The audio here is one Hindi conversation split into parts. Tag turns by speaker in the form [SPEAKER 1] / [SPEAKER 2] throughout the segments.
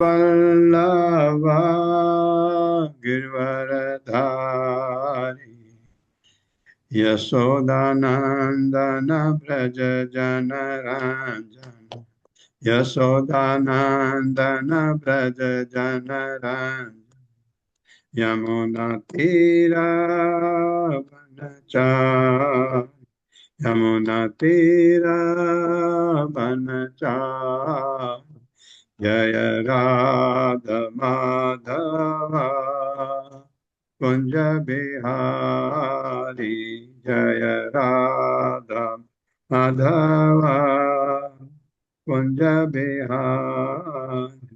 [SPEAKER 1] वल्लभा गिरवरधारी यशोदानंदन व्रज जनरंजन यशोदानंदन व्रज जनरंजन यमुना तीरावनचारि यमुना तीरावनचारि जय राधा माधव कुंज बिहारी जय राधा माधव कुंज बिहारी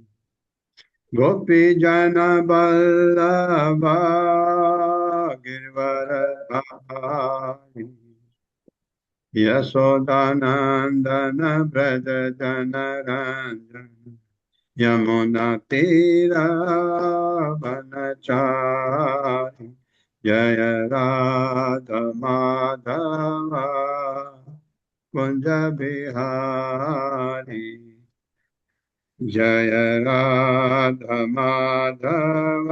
[SPEAKER 1] गोपी जन वल्लभ गिरवरधारी यशोदानंदन व्रज जनरंजन यमुना तीरावनचारि जय राधा माधव कुंज बिहारी जय राधा माधव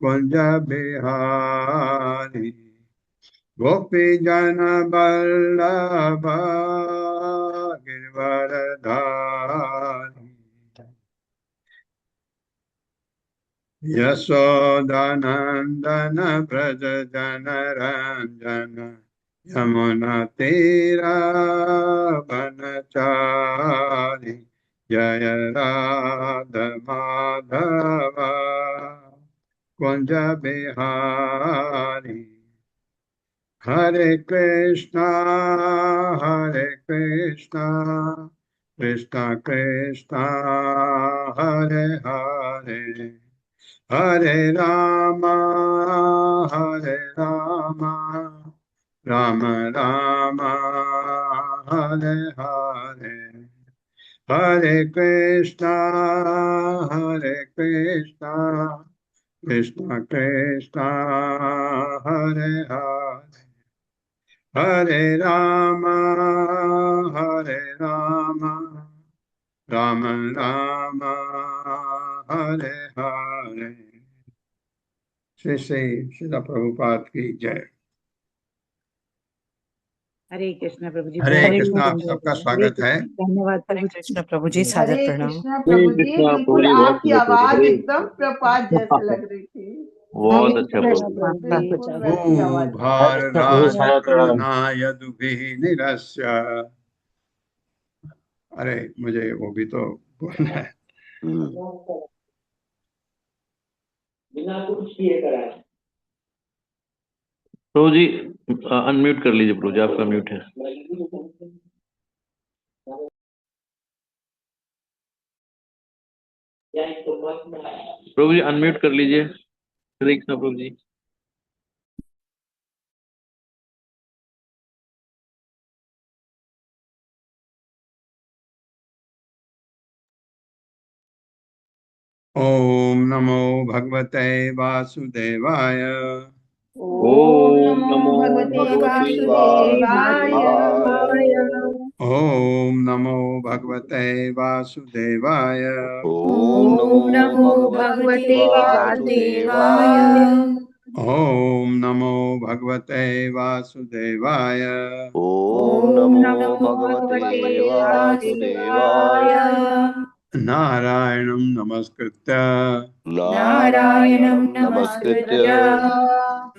[SPEAKER 1] कुंज बिहारी गोपी जन वल्लभ गिरवरधारी यशोदानंदन व्रज जनरंजन यमुना तीरावनचारि जय राधा माधव कुंज बिहारी हरे कृष्णा कृष्णा कृष्णा हरे हरे हरे रामा राम राम हरे हरे हरे कृष्णा कृष्णा कृष्णा हरे हरे हरे राम राम राम हरे हरे। श्री श्री श्रील प्रभुपाद की जय।
[SPEAKER 2] हरे कृष्ण प्रभु जी।
[SPEAKER 1] हरे कृष्णा, आप सबका स्वागत है।
[SPEAKER 2] धन्यवाद
[SPEAKER 3] हरे कृष्ण प्रभु जी, सादर
[SPEAKER 4] हरे
[SPEAKER 3] प्रणाम।
[SPEAKER 4] कृष्णा प्रभु जी। बिल्कुल आपकी आवाज एकदम प्रपात जैसे लग रही थी।
[SPEAKER 5] बहुत अच्छा
[SPEAKER 4] वैसी आवाज।
[SPEAKER 1] भार नायदुभिः निरस्य। अरे मुझे वो भी तो बोलना है।
[SPEAKER 5] बिना कुछ किए कराए। प्रभु जी अनम्यूट कर लीजिए। प्रभु जी आपका म्यूट है। प्रभु जी अनम्यूट कर लीजिए। हरे कृष्ण प्रभु जी।
[SPEAKER 1] ओम नमो भगवते वासुदेवाय।
[SPEAKER 4] ओम नमो भगवते वासुदेवाय।
[SPEAKER 1] ओम नमो भगवते वासुदेवाय।
[SPEAKER 4] ओम नमो भगवते वासुदेवाय।
[SPEAKER 1] ओम नमो भगवते वासुदेवाय।
[SPEAKER 4] ओम नमो भगवते वासुदेवाय।
[SPEAKER 1] नारायणं नमस्कृत्य
[SPEAKER 4] नारायणं नमस्कृत्य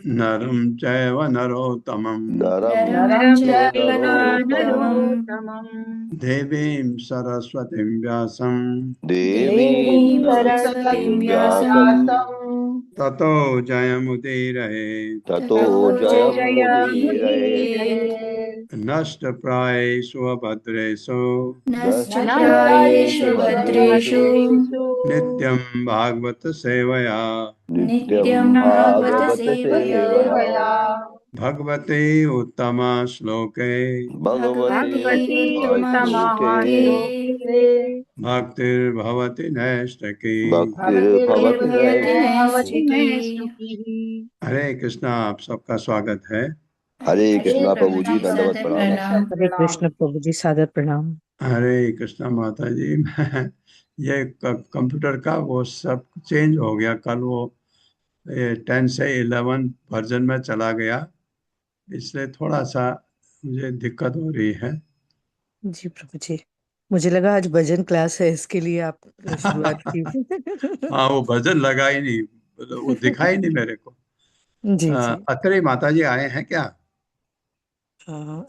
[SPEAKER 1] नरं चैव नरोत्तमं
[SPEAKER 4] नरं चैव नरोत्तमं
[SPEAKER 1] देवीं सरस्वतीं व्यासं
[SPEAKER 4] देवीं सरस्वतीं व्यासं
[SPEAKER 1] ततो जयमुदीरये।
[SPEAKER 4] ततो जयमुदीरये।
[SPEAKER 1] नष्टप्रायेषु भद्रेषु
[SPEAKER 4] नष्टप्रायेषु भद्रेषु
[SPEAKER 1] नित्यं भागवत सेवया
[SPEAKER 4] नित्यं भागवत सेवया
[SPEAKER 1] भगवते उत्तमा श्लोके
[SPEAKER 4] भगवती उत्तमश्लोके
[SPEAKER 1] भक्तिर्भवति नैष्ठिकी।
[SPEAKER 4] भक्तिर्भवति नैष्ठिकी।
[SPEAKER 1] हरे कृष्णा, आप सबका स्वागत है।
[SPEAKER 4] हरे कृष्णा प्रभु जी, दंडवत प्रणाम।
[SPEAKER 3] हरे कृष्ण प्रभु जी, सादर प्रणाम।
[SPEAKER 1] हरे कृष्णा माता जी, मैं ये कंप्यूटर का वो सब चेंज हो गया। कल वो 10 से 11 वर्जन में चला गया, इसलिए थोड़ा सा मुझे दिक्कत हो रही है।
[SPEAKER 3] जी प्रभु जी, मुझे लगा आज भजन क्लास है, इसके लिए आप शुरुआत की।
[SPEAKER 1] हाँ, वो भजन लगा ही नहीं, वो दिखा ही नहीं मेरे को।
[SPEAKER 3] जी जी।
[SPEAKER 1] अत्रे माता जी आए हैं क्या?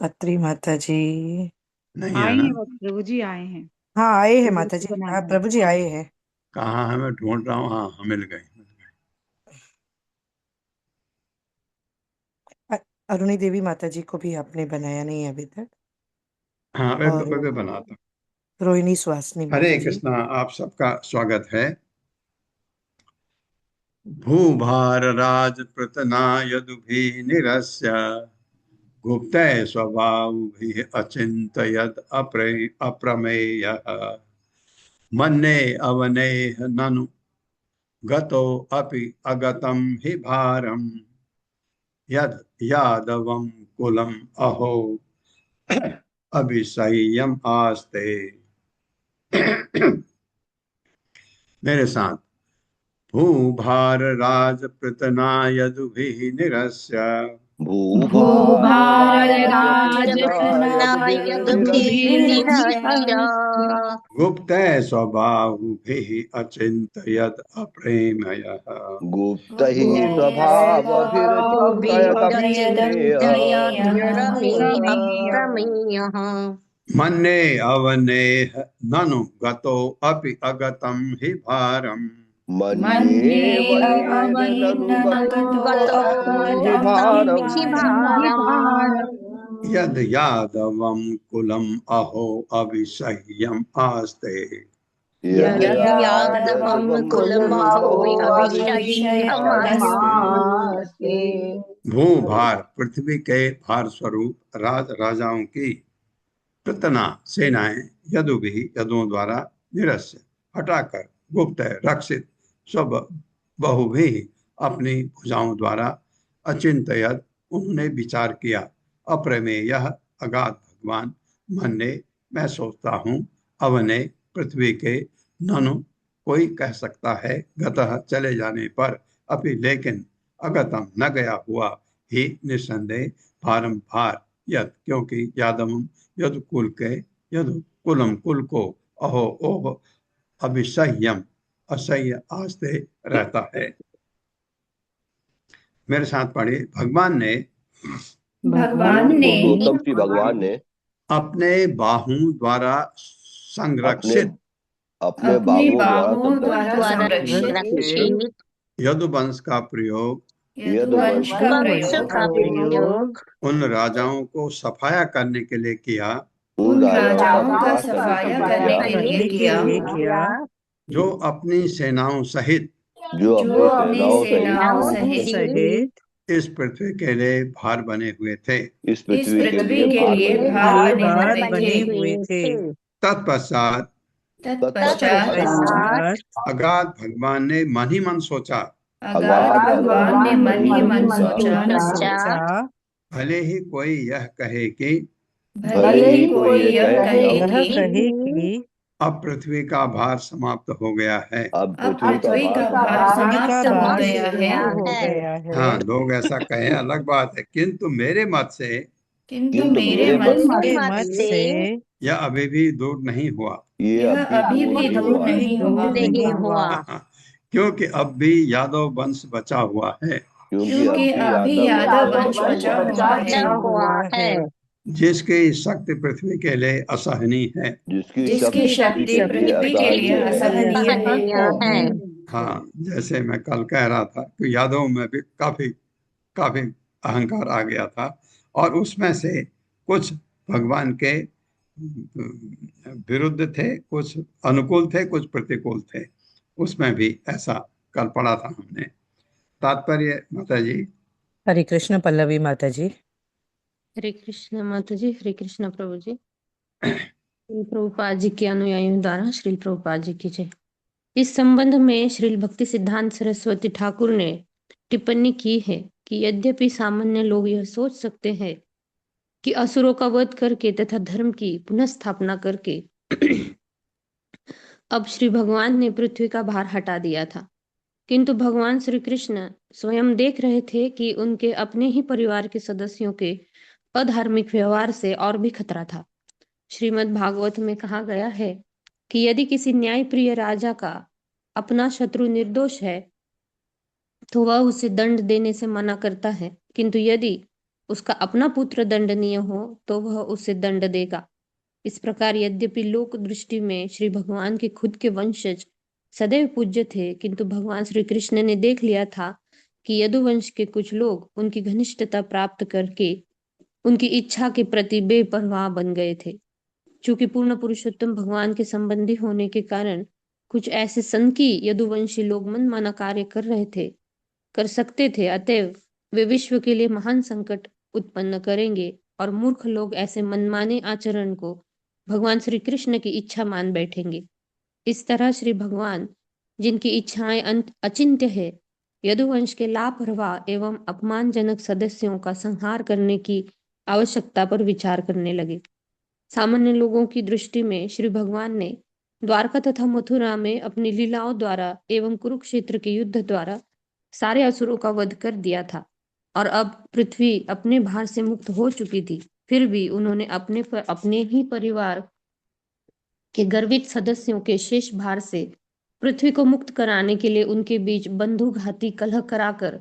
[SPEAKER 3] अत्री माता जी,
[SPEAKER 1] नहीं है
[SPEAKER 2] आए
[SPEAKER 1] ना?
[SPEAKER 2] हैं, बस प्रभु जी आए हैं।
[SPEAKER 3] हाँ आए हैं
[SPEAKER 2] प्रभु
[SPEAKER 3] माता
[SPEAKER 2] जी
[SPEAKER 3] जी,
[SPEAKER 2] बनाए
[SPEAKER 3] हाँ
[SPEAKER 2] हैं।
[SPEAKER 3] प्रभु जी आए हैं।
[SPEAKER 1] कहाँ है? मैं ढूंढ रहा हूँ। हाँ हाँ, मिल गई मिल गई।
[SPEAKER 3] अरुणी देवी माता जी को भी आपने बनाया नहीं है अभी तक,
[SPEAKER 1] हाँ,
[SPEAKER 3] और
[SPEAKER 1] मैं बनाता हूँ।
[SPEAKER 3] रोहिणी सुहासनी
[SPEAKER 1] हरे
[SPEAKER 3] माता जी।
[SPEAKER 1] कृष्णा, आप सबका स्वागत है। भूभार राज पृतना यदुभि निरस्य गुप्त स्वभाव अचिंतयद अप्रमेय मन्ये अवनेह ननु गतो अपि अगतं हि भारम यद यादवं कुलम अहो अभिसह्यम आस्ते। मेरे साथ। भूभार राज पृतना यदुभिः निरस्य
[SPEAKER 6] भूभारराजपुनायद्भिर्निरस्य
[SPEAKER 1] गुप्त स्वबाहुभिः अचिन्तयत् अप्रेमयः
[SPEAKER 6] गुप्तैः स्वभावभिरचिन्तयदप्रमेयः
[SPEAKER 7] प्रमेयः
[SPEAKER 1] मन्ये अवनेह ननु गतो अपि अगतं हि भारम्
[SPEAKER 6] मन्येवनेननुगतोऽपि भारम्
[SPEAKER 1] यद यादवं कुलम अहो अभिसह्यम आस्ते।
[SPEAKER 7] यद्यादवं कुलमहो अभिषय्यमस्ति।
[SPEAKER 4] अभिषेकमास्ते।
[SPEAKER 1] भूभार पृथ्वी के भार स्वरूप राजाओं की पृतना सेनाएं यदुभिः यदुओं द्वारा निरस्य हटाकर गुप्त रक्षित सब बहुभी अपनी भुजाओं द्वारा अचिंतयद उन्होंने विचार किया अप्रमेय अगाध भगवान मन्ने मैं सोचता हूँ अवने पृथ्वी के ननु कोई कह सकता है गतः चले जाने पर अपि लेकिन अगतम न गया हुआ ही निसंदेह भारम भार यद क्योंकि यादव यदु कुल के यदु कुलम कुल को अहो ओह अभिसह्यम असह्य आस्ते रहता है। मेरे साथ पढ़िए। भगवान ने
[SPEAKER 6] पुरुषोत्तम श्री भगवान ने
[SPEAKER 1] अपने बाहुओं द्वारा संरक्षित
[SPEAKER 6] अपने बाहुओं द्वारा
[SPEAKER 7] संरक्षित
[SPEAKER 1] यदुवंश का प्रयोग
[SPEAKER 6] यदुवंश का
[SPEAKER 7] वंश का प्रयोग
[SPEAKER 1] उन राजाओं को सफाया करने के लिए किया
[SPEAKER 6] उन
[SPEAKER 4] राजाओं का
[SPEAKER 6] सफाया
[SPEAKER 4] सफाया
[SPEAKER 6] करने के लिए
[SPEAKER 3] किया
[SPEAKER 1] जो अपनी सेनाओं सहित
[SPEAKER 6] जो अपनी सेनाओं
[SPEAKER 7] सेनाओं
[SPEAKER 3] सहित
[SPEAKER 1] इस पृथ्वी के लिए भार बने हुए थे।
[SPEAKER 6] इस पृथ्वी के लिए
[SPEAKER 3] भार
[SPEAKER 6] भार
[SPEAKER 3] बने हुए थे।
[SPEAKER 1] तत्पश्चात
[SPEAKER 3] पश्चात
[SPEAKER 1] अगाध भगवान ने मन ही मन सोचा
[SPEAKER 6] अगाध भगवान ने मन ही मन
[SPEAKER 3] सोचा
[SPEAKER 1] भले ही कोई यह कहे कि
[SPEAKER 6] भले ही कोई यह कहे
[SPEAKER 3] यह
[SPEAKER 6] कि
[SPEAKER 3] कहे कि
[SPEAKER 1] अब पृथ्वी का भार समाप्त हो गया है।
[SPEAKER 6] अब पृथ्वी का भार
[SPEAKER 3] समाप्त हो
[SPEAKER 7] गया है।
[SPEAKER 1] हाँ, लोग ऐसा कहें अलग बात है, किंतु मेरे मत से
[SPEAKER 6] किंतु मेरे
[SPEAKER 3] मत से
[SPEAKER 1] यह अभी भी दूर नहीं हुआ।
[SPEAKER 6] ये अभी भी दूर
[SPEAKER 7] नहीं हुआ
[SPEAKER 1] क्योंकि अब भी यादव वंश बचा हुआ है
[SPEAKER 6] क्योंकि अभी यादव वंश
[SPEAKER 7] बचा हुआ है
[SPEAKER 1] जिसकी शक्ति पृथ्वी के लिए असहनीय है।
[SPEAKER 6] जिसकी शक्ति पृथ्वी के लिए असहनीय है।
[SPEAKER 1] हाँ, जैसे मैं कल कह रहा था कि यादव में भी काफी काफी अहंकार आ गया था और उसमें से कुछ भगवान के विरुद्ध थे, कुछ अनुकूल थे, कुछ प्रतिकूल थे। उसमें भी ऐसा कल पढ़ा था हमने। तात्पर्य माता जी।
[SPEAKER 3] हरे कृष्ण पल्लवी माता जी।
[SPEAKER 7] हरे कृष्ण माता जी। हरे कृष्ण प्रभु जी। श्रील प्रभुपाद जी के अनुयायियों द्वारा श्रील प्रभुपाद जी की जय। इस संबंध में श्रील भक्ति सिद्धांत सरस्वती ठाकुर ने टिप्पणी की है कि यद्यपि सामान्य लोग यह सोच सकते हैं कि असुरों का वध करके तथा धर्म की पुनः स्थापना करके अब श्री भगवान ने पृथ्वी का भार हटा दिया था, किंतु भगवान श्री कृष्ण स्वयं देख रहे थे कि उनके अपने ही परिवार के सदस्यों के अधार्मिक व्यवहार से और भी खतरा था। श्रीमद् भागवत में कहा गया है कि यदि किसी न्यायप्रिय राजा का अपना शत्रु निर्दोष है तो वह उसे दंड देने से मना करता है, किंतु यदि उसका अपना पुत्र दंडनीय हो तो वह उसे दंड देगा। इस प्रकार यद्यपि लोक दृष्टि में श्री भगवान के खुद के वंशज सदैव पूज्य थे, किंतु भगवान श्री कृष्ण ने देख लिया था कि यदुवंश के कुछ लोग उनकी घनिष्ठता प्राप्त करके उनकी इच्छा के प्रति बेपरवाह बन गए थे। चूंकि पूर्ण पुरुषोत्तम भगवान के संबंधी होने के कारण कुछ ऐसे सनकी यदुवंशी लोग मनमाना कार्य कर सकते थे, अतएव वे विश्व के लिए महान संकट उत्पन्न करेंगे और मूर्ख लोग ऐसे मनमाने आचरण को भगवान श्री कृष्ण की इच्छा मान बैठेंगे। इस तरह श्री भगवान, जिनकी इच्छाएं अचिंत्य है, यदुवंश के लापरवाह एवं अपमानजनक सदस्यों का संहार करने की आवश्यकता पर विचार करने लगे। सामान्य लोगों की दृष्टि में श्री भगवान ने द्वारका तथा मथुरा में अपनी लीलाओं द्वारा एवं कुरुक्षेत्र के युद्ध द्वारा सारे असुरों का वध कर दिया था और अब पृथ्वी अपने भार से मुक्त हो चुकी थी। फिर भी उन्होंने अपने ही परिवार के गर्वित सदस्यों के शेष भार से पृथ्वी को मुक्त कराने के लिए उनके बीच बंधुघाती कलह कराकर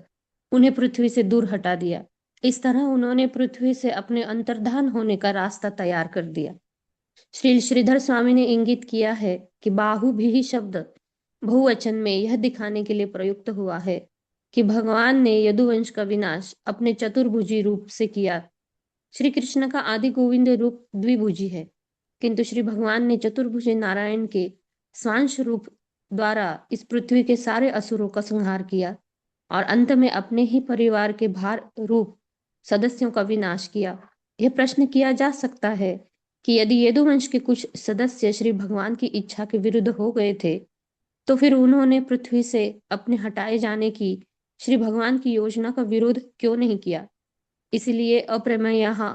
[SPEAKER 7] उन्हें पृथ्वी से दूर हटा दिया। इस तरह उन्होंने पृथ्वी से अपने अंतर्धान होने का रास्ता तैयार कर दिया। श्री श्रीधर स्वामी ने इंगित किया है कि बाहु भी शब्द बहुवचन में यह दिखाने के लिए प्रयुक्त हुआ है कि भगवान ने यदुवंश का विनाश अपने चतुर्भुजी रूप से किया। श्री कृष्ण का आदि गोविंद रूप द्विभुजी है, किंतु श्री भगवान ने चतुर्भुजी नारायण के स्वांश रूप द्वारा इस पृथ्वी के सारे असुरों का संहार किया और अंत में अपने ही परिवार के भार रूप सदस्यों का विनाश किया। यह प्रश्न किया जा सकता है कि यदि यदुवंश के कुछ सदस्य श्री भगवान की इच्छा के विरुद्ध हो गए थे, तो फिर उन्होंने पृथ्वी से अपने हटाए जाने की श्री भगवान की योजना का विरोध क्यों नहीं किया। इसलिए अप्रमेय यहाँ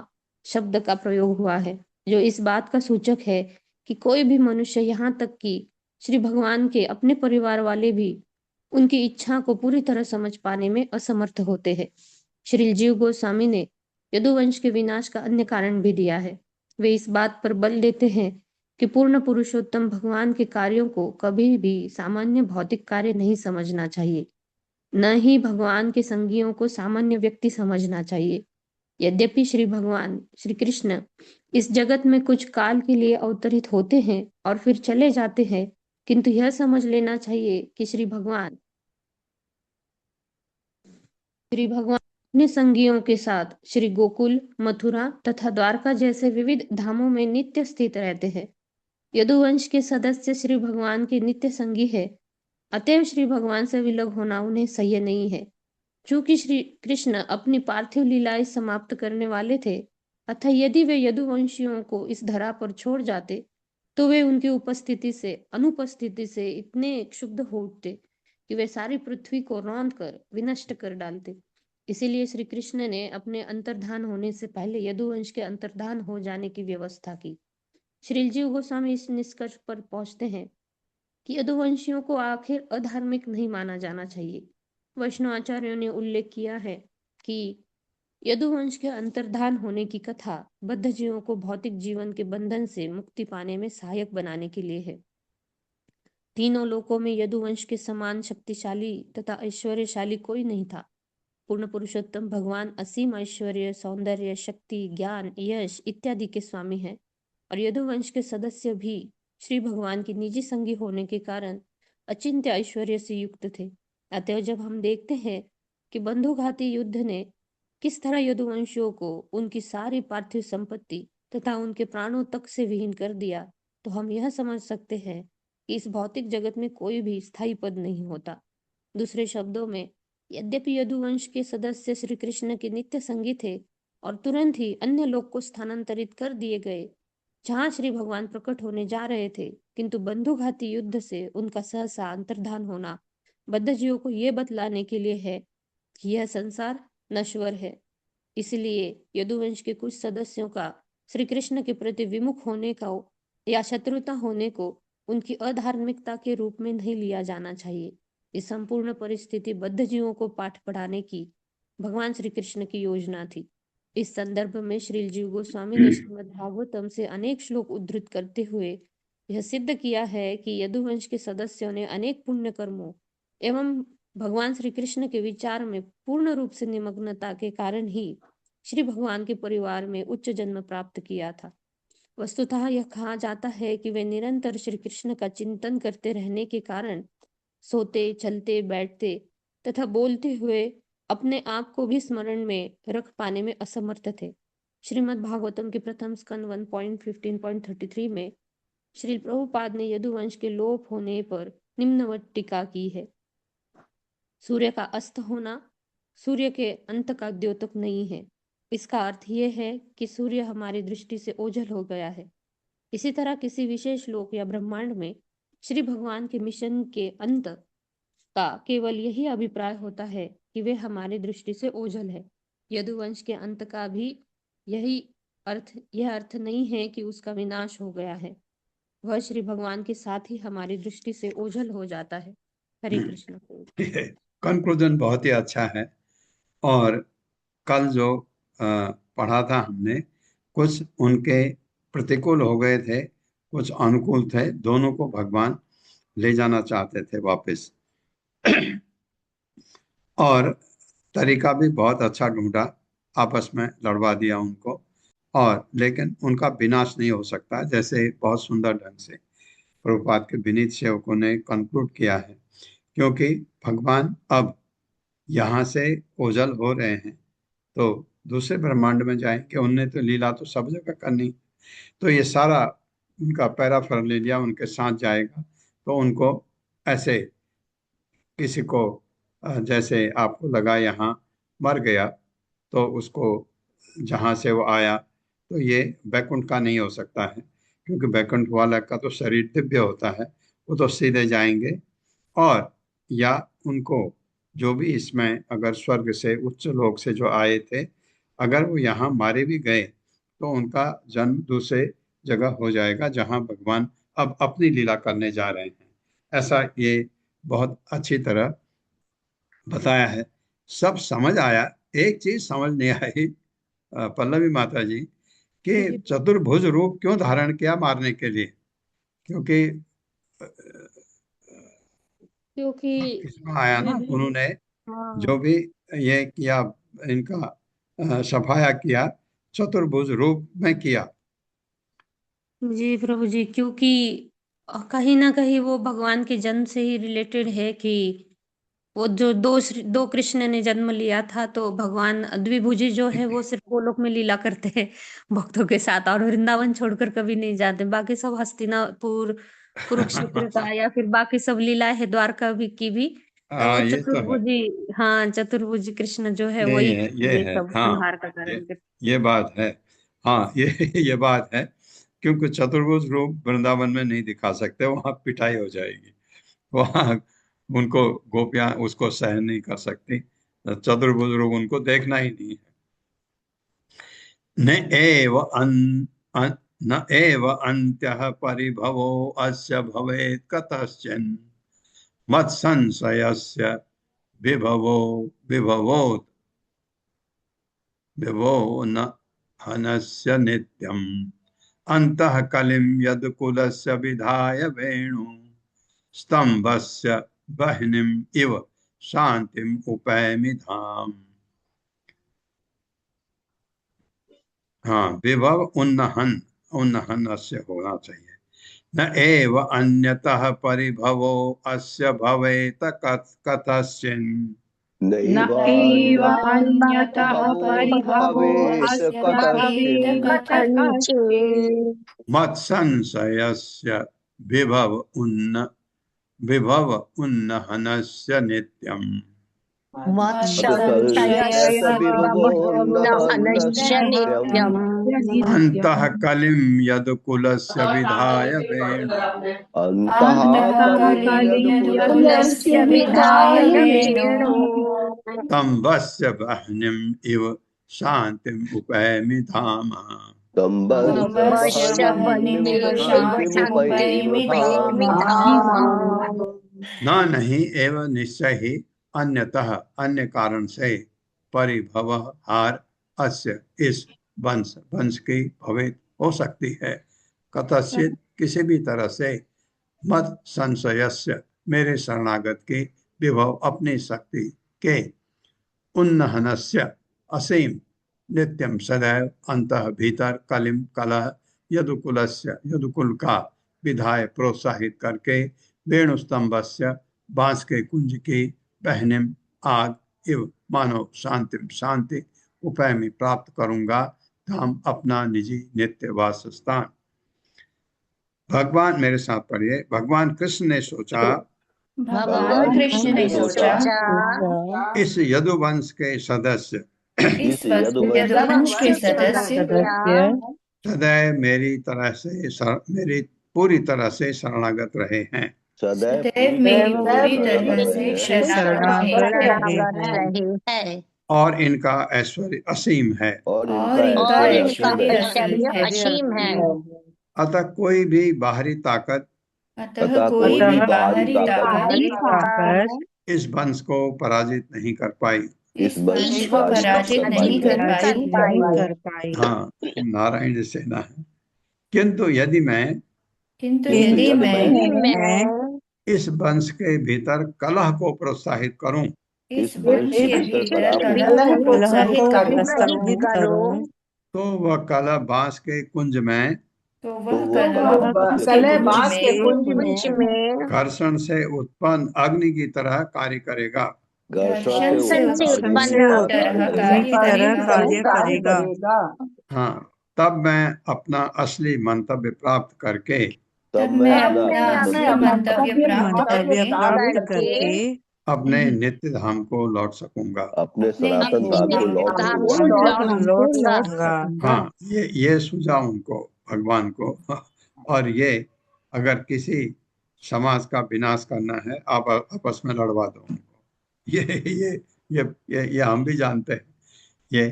[SPEAKER 7] शब्द का प्रयोग हुआ है, जो इस बात का सूचक है कि कोई भी मनुष्य, यहाँ तक कि श्री भगवान के अपने परिवार वाले भी उनकी इच्छा को पूरी तरह समझ पाने में असमर्थ होते हैं। श्री जीव गोस्वामी ने यदुवंश के विनाश का अन्य कारण भी दिया है। वे इस बात पर बल देते हैं कि पूर्ण पुरुषोत्तम भगवान के कार्यों को कभी भी सामान्य भौतिक कार्य नहीं समझना चाहिए, न ही भगवान के संगियों को सामान्य व्यक्ति समझना चाहिए। यद्यपि श्री भगवान श्री कृष्ण इस जगत में कुछ काल के लिए अवतरित होते हैं और फिर चले जाते हैं, किंतु यह समझ लेना चाहिए कि श्री भगवान अपने संगियों के साथ श्री गोकुल, मथुरा तथा द्वारका जैसे विविध धामों में नित्य स्थित रहते हैं। यदुवंश के सदस्य श्री भगवान के नित्य संगी है, अतएव श्री भगवान से विलग होना उन्हें सह्य नहीं है। चूंकि श्री कृष्ण अपनी पार्थिव लीलाएं समाप्त करने वाले थे, अतः यदि वे यदुवंशियों को इस धरा पर छोड़ जाते तो वे उनकी अनुपस्थिति से इतने क्षुब्ध हो उठते कि वे सारी पृथ्वी को रौंद कर विनष्ट कर डालते। इसीलिए श्री कृष्ण ने अपने अंतर्धान होने से पहले यदुवंश के अंतर्धान हो जाने की व्यवस्था की। श्री जीव गोस्वामी इस निष्कर्ष पर पहुंचते हैं कि यदुवंशियों को आखिर अधार्मिक नहीं माना जाना चाहिए। वैष्णव आचार्यों ने उल्लेख किया है कि यदुवंश के अंतर्धान होने की कथा बद्ध जीवों को भौतिक जीवन के बंधन से मुक्ति पाने में सहायक बनाने के लिए है। तीनों लोकों में यदुवंश के समान शक्तिशाली तथा ऐश्वर्यशाली कोई नहीं था। पूर्ण पुरुषोत्तम भगवान असीम ऐश्वर्य, सौंदर्य, शक्ति, ज्ञान, यश इत्यादि के स्वामी हैं और यदुवंश के सदस्य भी श्री भगवान की निजी संगी होने के कारण अचिंत्य ऐश्वर्य से युक्त थे। अतः जब हम देखते हैं कि बंधुघाती युद्ध ने किस तरह यदुवंशियों को उनकी सारी पार्थिव संपत्ति तथा उनके प्राणों तक से विहीन कर दिया, तो हम यह समझ सकते हैं कि इस भौतिक जगत में कोई भी स्थायी पद नहीं होता। दूसरे शब्दों में, यद्यपि यदुवंश के सदस्य श्री कृष्ण के नित्य संगी थे और तुरंत ही अन्य लोक को स्थानांतरित कर दिए गए जहां श्री भगवान प्रकट होने जा रहे थे, किंतु बंधुघाती युद्ध से उनका सहसा अंतर्धान होना बद्ध जीवों को यह बतलाने के लिए है कि यह संसार नश्वर है। इसलिए यदुवंश के कुछ सदस्यों का श्री कृष्ण के प्रति विमुख होने का या शत्रुता होने को उनकी अधार्मिकता के रूप में नहीं लिया जाना चाहिए। इस संपूर्ण परिस्थिति बद्ध जीवों को पाठ पढ़ाने की भगवान श्री कृष्ण की योजना थी। इस संदर्भ में श्री जीव गोस्वामी ने श्रीमद् भागवतम से अनेक श्लोक उद्धृत करते हुए यह सिद्ध किया है कि यदुवंश के सदस्यों ने अनेक पुण्य कर्मों एवं भगवान श्री कृष्ण के विचार में पूर्ण रूप से निमग्नता के कारण ही श्री भगवान के परिवार में उच्च जन्म प्राप्त किया था। वस्तुतः यह कहा जाता है कि वे निरंतर श्री कृष्ण का चिंतन करते रहने के कारण सोते, चलते, बैठते तथा बोलते हुए अपने आप को भी स्मरण में रख पाने में असमर्थ थे। श्रीमद् भागवतम के प्रथम स्कंद 1.15.33 में श्री प्रभुपाद ने यदुवंश के लोप होने पर निम्नवत टीका की है। सूर्य का अस्त होना सूर्य के अंत का द्योतक नहीं है। इसका अर्थ यह है कि सूर्य हमारी दृष्टि से ओझल हो गया है। इसी तरह किसी विशेष लोक या ब्रह्मांड में श्री भगवान के मिशन के अंत का केवल यही अभिप्राय होता है कि वे हमारी दृष्टि से ओझल है। यदुवंश के अंत का भी यह अर्थ नहीं है कि उसका विनाश हो गया है। वह श्री भगवान के साथ ही हमारी दृष्टि से ओझल हो जाता है। हरे कृष्ण।
[SPEAKER 1] कंक्लूजन बहुत ही अच्छा है। और कल जो पढ़ा था हमने, कुछ उनके प्रतिकूल हो गए थे, कुछ अनुकूल थे, दोनों को भगवान ले जाना चाहते थे वापस। और तरीका भी बहुत अच्छा ढूंढा, आपस में लड़वा दिया उनको। और लेकिन उनका विनाश नहीं हो सकता, जैसे बहुत सुंदर ढंग से प्रभुपाद के विनीत सेवकों ने कंक्लूड किया है। क्योंकि भगवान अब यहाँ से ओझल हो रहे हैं तो दूसरे ब्रह्मांड में जाएंगे। उनने तो लीला तो सब जगह करनी, तो ये सारा उनका पैराफर्नेलिया उनके साथ जाएगा। तो उनको ऐसे किसी को जैसे आपको लगा यहाँ मर गया तो उसको जहाँ से वो आया तो ये बैकुंठ का नहीं हो सकता है, क्योंकि बैकुंठ वाला का तो शरीर दिव्य होता है, वो तो सीधे जाएंगे। और या उनको जो भी इसमें अगर स्वर्ग से उच्च लोक से जो आए थे, अगर वो यहाँ मारे भी गए तो उनका जन्म दूसरे जगह हो जाएगा जहाँ भगवान अब अपनी लीला करने जा रहे हैं। ऐसा ये बहुत अच्छी तरह बताया है, सब समझ आया। एक चीज समझ नहीं आई पल्लवी माता जी कि चतुर्भुज रूप क्यों धारण किया मारने के लिए, क्योंकि इसमें आया ना, उन्होंने जो भी ये किया, इनका सफाया किया, चतुर्भुज रूप में किया।
[SPEAKER 7] जी प्रभु जी, क्योंकि कहीं ना कहीं वो भगवान के जन्म से ही रिलेटेड है कि वो जो दो कृष्ण ने जन्म लिया था, तो भगवान द्विभुजी जो है वो सिर्फ गोलोक में लीला करते हैं भक्तों के साथ, और वृंदावन छोड़कर कभी नहीं जाते। बाकी सब हस्तिनापुर, कुरुक्षेत्र का या फिर बाकी सब लीला है द्वारका भी की भी, तो वो
[SPEAKER 1] ये तो है,
[SPEAKER 7] चतुर्भुजी, हाँ चतुर्भुजी कृष्ण जो है
[SPEAKER 1] यही
[SPEAKER 7] वही
[SPEAKER 1] है, ये
[SPEAKER 7] ये
[SPEAKER 1] है।
[SPEAKER 7] सब
[SPEAKER 1] हाँ,
[SPEAKER 7] संहार का
[SPEAKER 1] ये
[SPEAKER 7] कारण करते।
[SPEAKER 1] ये बात है। हाँ, ये बात है, क्योंकि चतुर्भुज रूप वृंदावन में नहीं दिखा सकते, वहां पिटाई हो जाएगी। वहां उनको गोपियां उसको सहन नहीं कर सकती, चतुर्भुज रूप उनको देखना ही नहीं है। न एव न एव अन्त्यः परिभवो अस्य भवेत् कतश्चन मत्संशयस्य विभवो विभवोत् विभो न हनस्य नित्यम् अन्तः कलिं यदकुलस्य विधाय वेणु स्तंभस्य बह्निम् इव शान्तिम् उपैमि धाम। हाँ, विभव उन्नहन, उन्नहन अस्य होना चाहिए। न एव अन्यतः परिभवो अस्य भवेत कतश्चिन्
[SPEAKER 2] न एव अन्यतः परिभवो अस्य भवेत् कथञ्चित्
[SPEAKER 1] मत्संशयस्य विभव उन्नहनस्य नित्यम्
[SPEAKER 2] मत्संशयस्य विभवो
[SPEAKER 6] नहनश्च नित्यम्
[SPEAKER 1] अन्तः कलिं यदकुलस्य विधाय वेणु
[SPEAKER 2] अन्तः कलिं यदकुलस्य विधाय वेणु
[SPEAKER 1] स्तंभस्य बह्निम् इव शान्तिम् उपैमि धाम।
[SPEAKER 2] तम्बस्य
[SPEAKER 1] न नहीं एवं निश्चय ही अन्यतः अन्य कारण से परिभव हार अस्य इस वंश वंश की भवित हो सकती है। कथचित किसी भी तरह से मत संशयस्य मेरे शरणागत की विभव अपनी शक्ति के उन्नहनस्य असीम नित्यम सदैव अंतः भीतर कलिम कलह यदुकुलस्य यदुकुल का विधाय प्रोत्साहित करके वेणुस्तंभस्य बांस के कुंज की बहनिम आग इव मानो शांति शांति उपाय में प्राप्त करूंगा धाम अपना निजी नित्य वासस्थान। भगवान मेरे साथ पढ़िए। भगवान कृष्ण ने सोचा
[SPEAKER 6] भगवान कृष्ण ने सोचा
[SPEAKER 1] इस यदुवंश के सदस्य
[SPEAKER 6] इस यदुवंश के सदस्य
[SPEAKER 1] सदैव मेरी मेरी पूरी तरह से शरणागत रहे हैं।
[SPEAKER 6] सदैव मेरी पूरी तरह से शरणागत रहे हैं
[SPEAKER 1] और इनका ऐश्वर्य असीम है।
[SPEAKER 6] और इनका ऐश्वर्य असीम है।
[SPEAKER 1] अतः कोई भी बाहरी ताकत इस वंश को पराजित नहीं कर पाई।
[SPEAKER 6] इस वंश को पराजित नहीं कर पाई।
[SPEAKER 1] हाँ, नारायण सेना है। किंतु यदि मैं इस वंश के भीतर कलह को प्रोत्साहित करूं
[SPEAKER 6] इस वंश के भीतर कलह को प्रोत्साहित करूं
[SPEAKER 1] तो वह कलह बांस के कुंज में
[SPEAKER 4] कलह बांस के कुंज में
[SPEAKER 1] घर्षण से उत्पन्न अग्नि की तरह कार्य करेगा।
[SPEAKER 6] घर्षण से उत्पन्न कार्य करेगा।
[SPEAKER 1] हाँ, तब मैं अपना असली मंतव्य प्राप्त करके अपने नित्य धाम को लौट सकूंगा।
[SPEAKER 2] अपने सनातन धाम को लौट सकूंगा।
[SPEAKER 1] हाँ, ये सुझाव उनको भगवान को। और ये अगर किसी समाज का विनाश करना है आप आपस में लड़वा दो उनको। ये हम भी जानते हैं ये,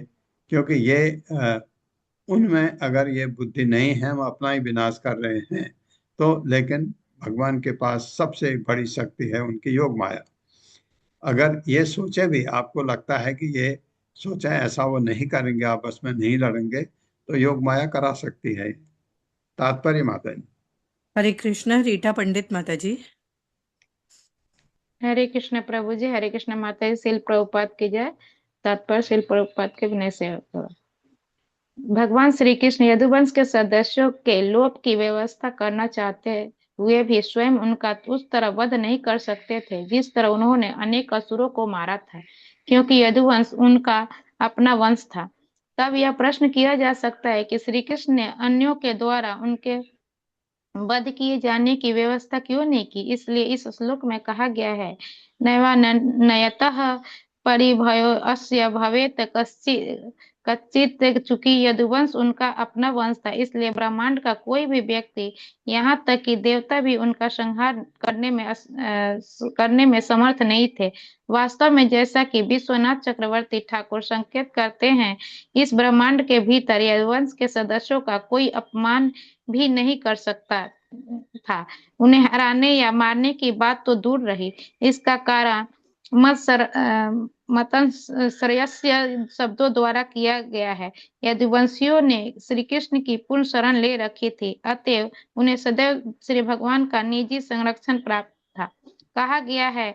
[SPEAKER 1] क्योंकि ये उनमें अगर ये बुद्धि नहीं है, हम अपना ही विनाश कर रहे हैं तो। लेकिन भगवान के पास सबसे बड़ी शक्ति है उनकी योग माया। अगर ये सोचे भी, आपको लगता है कि ये सोचा ऐसा वो नहीं करेंगे, आपस में नहीं लड़ेंगे, तो योग माया करा सकती है। तात्पर्य माता जी।
[SPEAKER 3] हरे कृष्ण। रीटा पंडित माता जी।
[SPEAKER 8] हरे कृष्ण प्रभु जी। हरे कृष्ण माता जी। शिल प्रभुपाद की जय। तात्पर्य शिल प्रभुपाद के विनय से। भगवान श्री कृष्ण यदुवंश के सदस्यों के लोप की व्यवस्था करना चाहते हुए भी स्वयं उनका उस तरह वध नहीं कर सकते थे जिस तरह उन्होंने अनेक असुरों को मारा था, क्योंकि यदुवंश उनका अपना वंश था। तब यह प्रश्न किया जा सकता है कि श्री कृष्ण ने अन्यों के द्वारा उनके वध किए जाने की व्यवस्था क्यों नहीं की। इसलिए इस श्लोक में कहा गया है, नयतः परिभयो अस्य भवेत कच्चित, चूंकि यदुवंश उनका अपना वंश था, इसलिए ब्रह्मांड का कोई भी व्यक्ति, यहाँ तक कि देवता भी उनका संहार करने में समर्थ नहीं थे। वास्तव में जैसा कि विश्वनाथ चक्रवर्ती ठाकुर संकेत करते हैं, इस ब्रह्मांड के भीतर यदुवंश के सदस्यों का कोई अपमान भी नहीं कर सकता था। उन्हें हराने या मारने की बात तो दूर रही, इसका कारण मतन श्रेयस्य शब्दों द्वारा किया गया है। यदुवंशियों ने श्री कृष्ण की पूर्ण शरण ले रखी थी, अतएव उन्हें सदैव श्री भगवान का निजी संरक्षण प्राप्त था। कहा गया है,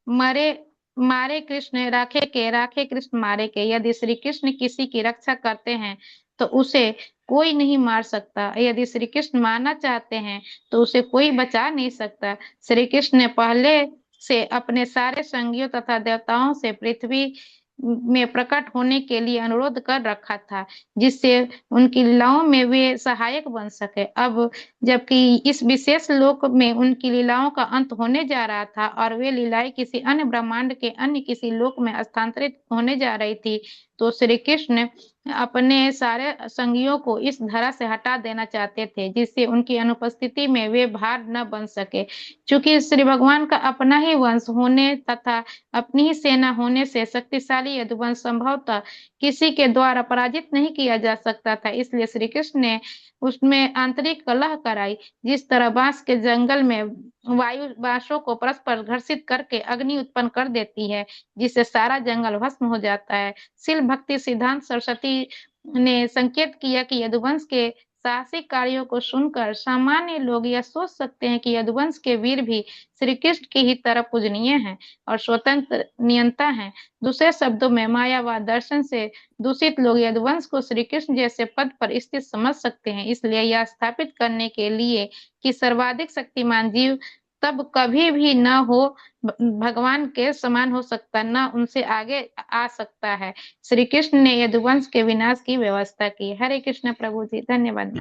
[SPEAKER 8] मारे कृष्ण राखे कृष्ण मारे के। यदि श्री कृष्ण किसी की रक्षा करते हैं तो उसे कोई नहीं मार सकता, यदि श्री कृष्ण मारना चाहते हैं तो उसे कोई बचा नहीं सकता। श्री कृष्ण ने पहले से अपने सारे संगियों तथा देवताओं से पृथ्वी में प्रकट होने के लिए अनुरोध कर रखा था, जिससे उनकी लीलाओं में वे सहायक बन सके। अब जबकि इस विशेष लोक में उनकी लीलाओं का अंत होने जा रहा था और वे लीलाएं किसी अन्य ब्रह्मांड के अन्य किसी लोक में स्थानांतरित होने जा रही थी, तो श्री कृष्ण अपने सारे संगियों को इस धरा से हटा देना चाहते थे, जिससे उनकी अनुपस्थिति में वे भार न बन सके। चूंकि श्री भगवान का अपना ही वंश होने तथा अपनी ही सेना होने से शक्तिशाली यदुवंश संभवतः किसी के द्वारा पराजित नहीं किया जा सकता था, इसलिए श्री कृष्ण ने उसमें आंतरिक कलह कराई। जिस तरह बांस के जंगल में वायु बांसों को परस्पर घर्षित करके अग्नि उत्पन्न कर देती है, जिससे सारा जंगल भस्म हो जाता है। शील भक्ति सिद्धांत सरस्वती ने संकेत किया कि यदुवंश के साहसिक कार्यों को सुनकर सामान्य लोग यह सोच सकते हैं कि यदुवंश के वीर भी श्री कृष्ण की ही तरह पूजनीय हैं और स्वतंत्र नियंता हैं। दूसरे शब्दों में मायावाद दर्शन से दूषित लोग यदुवंश को श्री कृष्ण जैसे पद पर स्थित समझ सकते हैं। इसलिए यह स्थापित करने के लिए कि सर्वाधिक शक्तिमान जीव तब कभी भी न हो भगवान के समान हो सकता, न उनसे आगे आ सकता है, श्री कृष्ण ने यदुवंश के विनाश की व्यवस्था की। हरे कृष्ण प्रभु जी, धन्यवाद।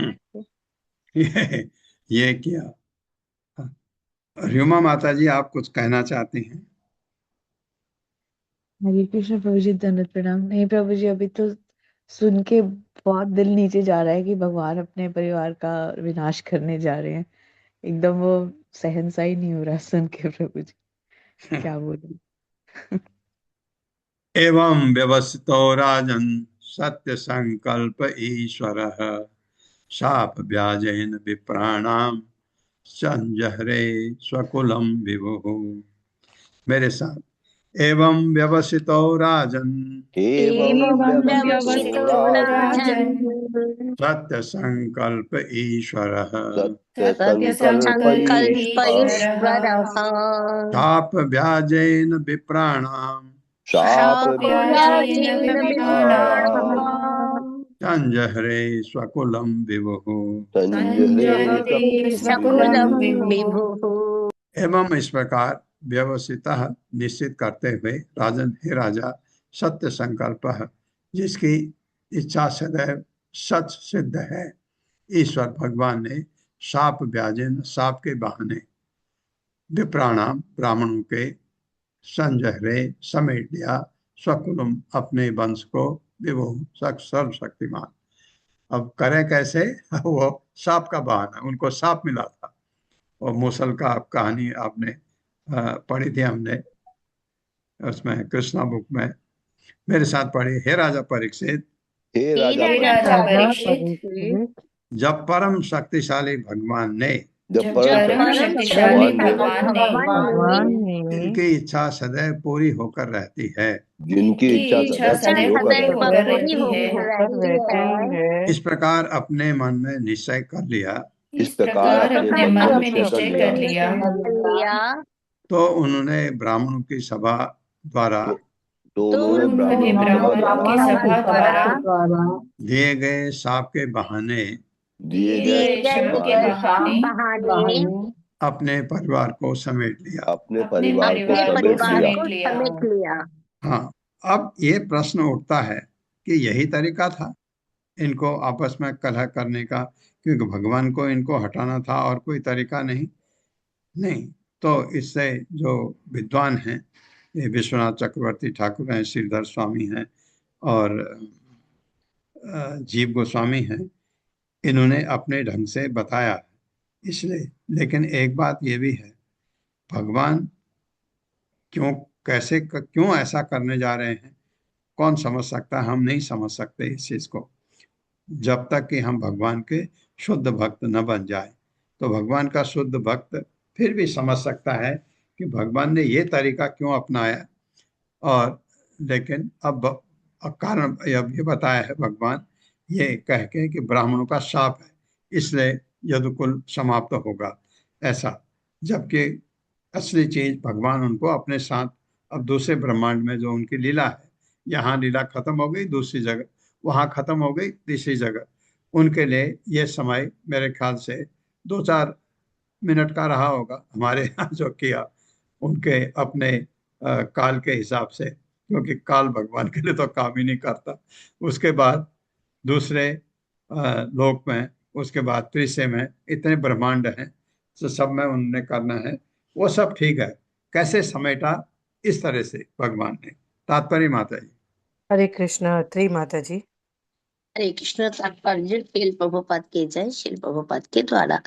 [SPEAKER 1] ये किया। र्युमा माता जी, आप कुछ कहना चाहती हैं?
[SPEAKER 3] हरे कृष्ण प्रभु जी, दंडवत प्रणाम। नहीं प्रभु जी, अभी तो सुन के बहुत दिल नीचे जा रहा है कि भगवान अपने परिवार का विनाश करने जा रहे हैं। एकदम वो सहन सा ही नहीं हो रहा सुन के प्रभु जी, क्या बोलूं।
[SPEAKER 1] एवं व्यवस्थितो राजन सत्य संकल्प ईश्वरः शाप व्याजेन विप्राणाम संजहरे स्वकुलम विभुः। मेरे साथ, एवं व्यवस्थितो राजन
[SPEAKER 2] एवं व्यवस्थितो राजन
[SPEAKER 1] सत्य संकल्प ईश्वरः
[SPEAKER 2] सत्य संकल्प ईश्वरः
[SPEAKER 1] शाप व्याजेन विप्राणाम
[SPEAKER 2] शाप व्याजेन विप्राणाम्
[SPEAKER 1] संजहरे स्वकुलम विभुः।
[SPEAKER 2] संजहरे स्वकुलम विभुः।
[SPEAKER 1] एवं इस प्रकार व्यवस्थितः निश्चित करते हुए राजन, हे राजा, सत्य संकल्प जिसकी इच्छा सदैव सच सिद्ध है, ईश्वर भगवान ने शाप व्याजेन, शाप के बहाने, विप्राणाम, ब्राह्मणों के, संजहरे, समेट लिया, स्वकुलम, अपने वंश को, विभु, सर्वशक्तिमान। अब करें कैसे? वो शाप का बहाना, उनको शाप मिला था। और मूसल का कहानी आपने पढ़ी थी हमने उसमें, कृष्णा बुक में। मेरे साथ पढ़ी। हे राजा परीक्षित,
[SPEAKER 2] हे राजा परीक्षित,
[SPEAKER 1] जब परम शक्तिशाली भगवान ने,
[SPEAKER 2] जब परम शक्तिशाली भगवान ने
[SPEAKER 1] इनकी इच्छा सदैव पूरी होकर रहती है,
[SPEAKER 2] जिनकी इच्छा सदैव पूरी होकर रहती है,
[SPEAKER 1] इस प्रकार अपने मन में निश्चय कर लिया,
[SPEAKER 2] इस प्रकार अपने मन में निश्चय कर लिया,
[SPEAKER 1] तो उन्होंने ब्राह्मणों की सभा द्वारा
[SPEAKER 2] उन्होंने ब्राह्मणों की सभा द्वारा
[SPEAKER 1] दिए गए शाप के बहाने
[SPEAKER 2] दिए गए शाप के बहाने
[SPEAKER 1] अपने परिवार को समेट लिया,
[SPEAKER 2] अपने परिवार को समेट लिया।
[SPEAKER 1] हाँ, अब ये प्रश्न उठता है कि यही तरीका था इनको आपस में कलह करने का, क्योंकि भगवान को इनको हटाना था और कोई तरीका नहीं। तो इससे जो विद्वान हैं, ये विश्वनाथ चक्रवर्ती ठाकुर हैं, श्रीधर स्वामी हैं और जीव गोस्वामी हैं, इन्होंने अपने ढंग से बताया इसलिए। लेकिन एक बात ये भी है, भगवान क्यों ऐसा करने जा रहे हैं, कौन समझ सकता है? हम नहीं समझ सकते इस चीज को, जब तक कि हम भगवान के शुद्ध भक्त न बन जाए। तो भगवान का शुद्ध भक्त फिर भी समझ सकता है कि भगवान ने ये तरीका क्यों अपनाया। और लेकिन अब कारण अब ये बताया है भगवान, ये कह के कि ब्राह्मणों का शाप है, इसलिए यदुकुल समाप्त होगा, ऐसा। जबकि असली चीज भगवान उनको अपने साथ, अब दूसरे ब्रह्मांड में जो उनकी लीला है, यहाँ लीला खत्म हो गई दूसरी जगह, वहाँ खत्म हो गई तीसरी जगह, उनके लिए ये समय मेरे ख्याल से 2-4 मिनट का रहा होगा। हमारे यहाँ जो किया उनके अपने काल के हिसाब से, क्योंकि काल भगवान के लिए तो काम ही नहीं करता। उसके बाद दूसरे लोक में, उसके बाद तीसरे में, इतने ब्रह्मांड हैं, तो सब में उन्होंने करना है, वो सब ठीक है। कैसे समेटा? इस तरह से भगवान ने। तात्पर्य माता जी।
[SPEAKER 3] हरे कृष्णा। त्रि माता जी।
[SPEAKER 9] हरे कृष्ण। तात्पर्य श्रील प्रभुपाद के जय। श्रील प्रभुपाद के द्वारा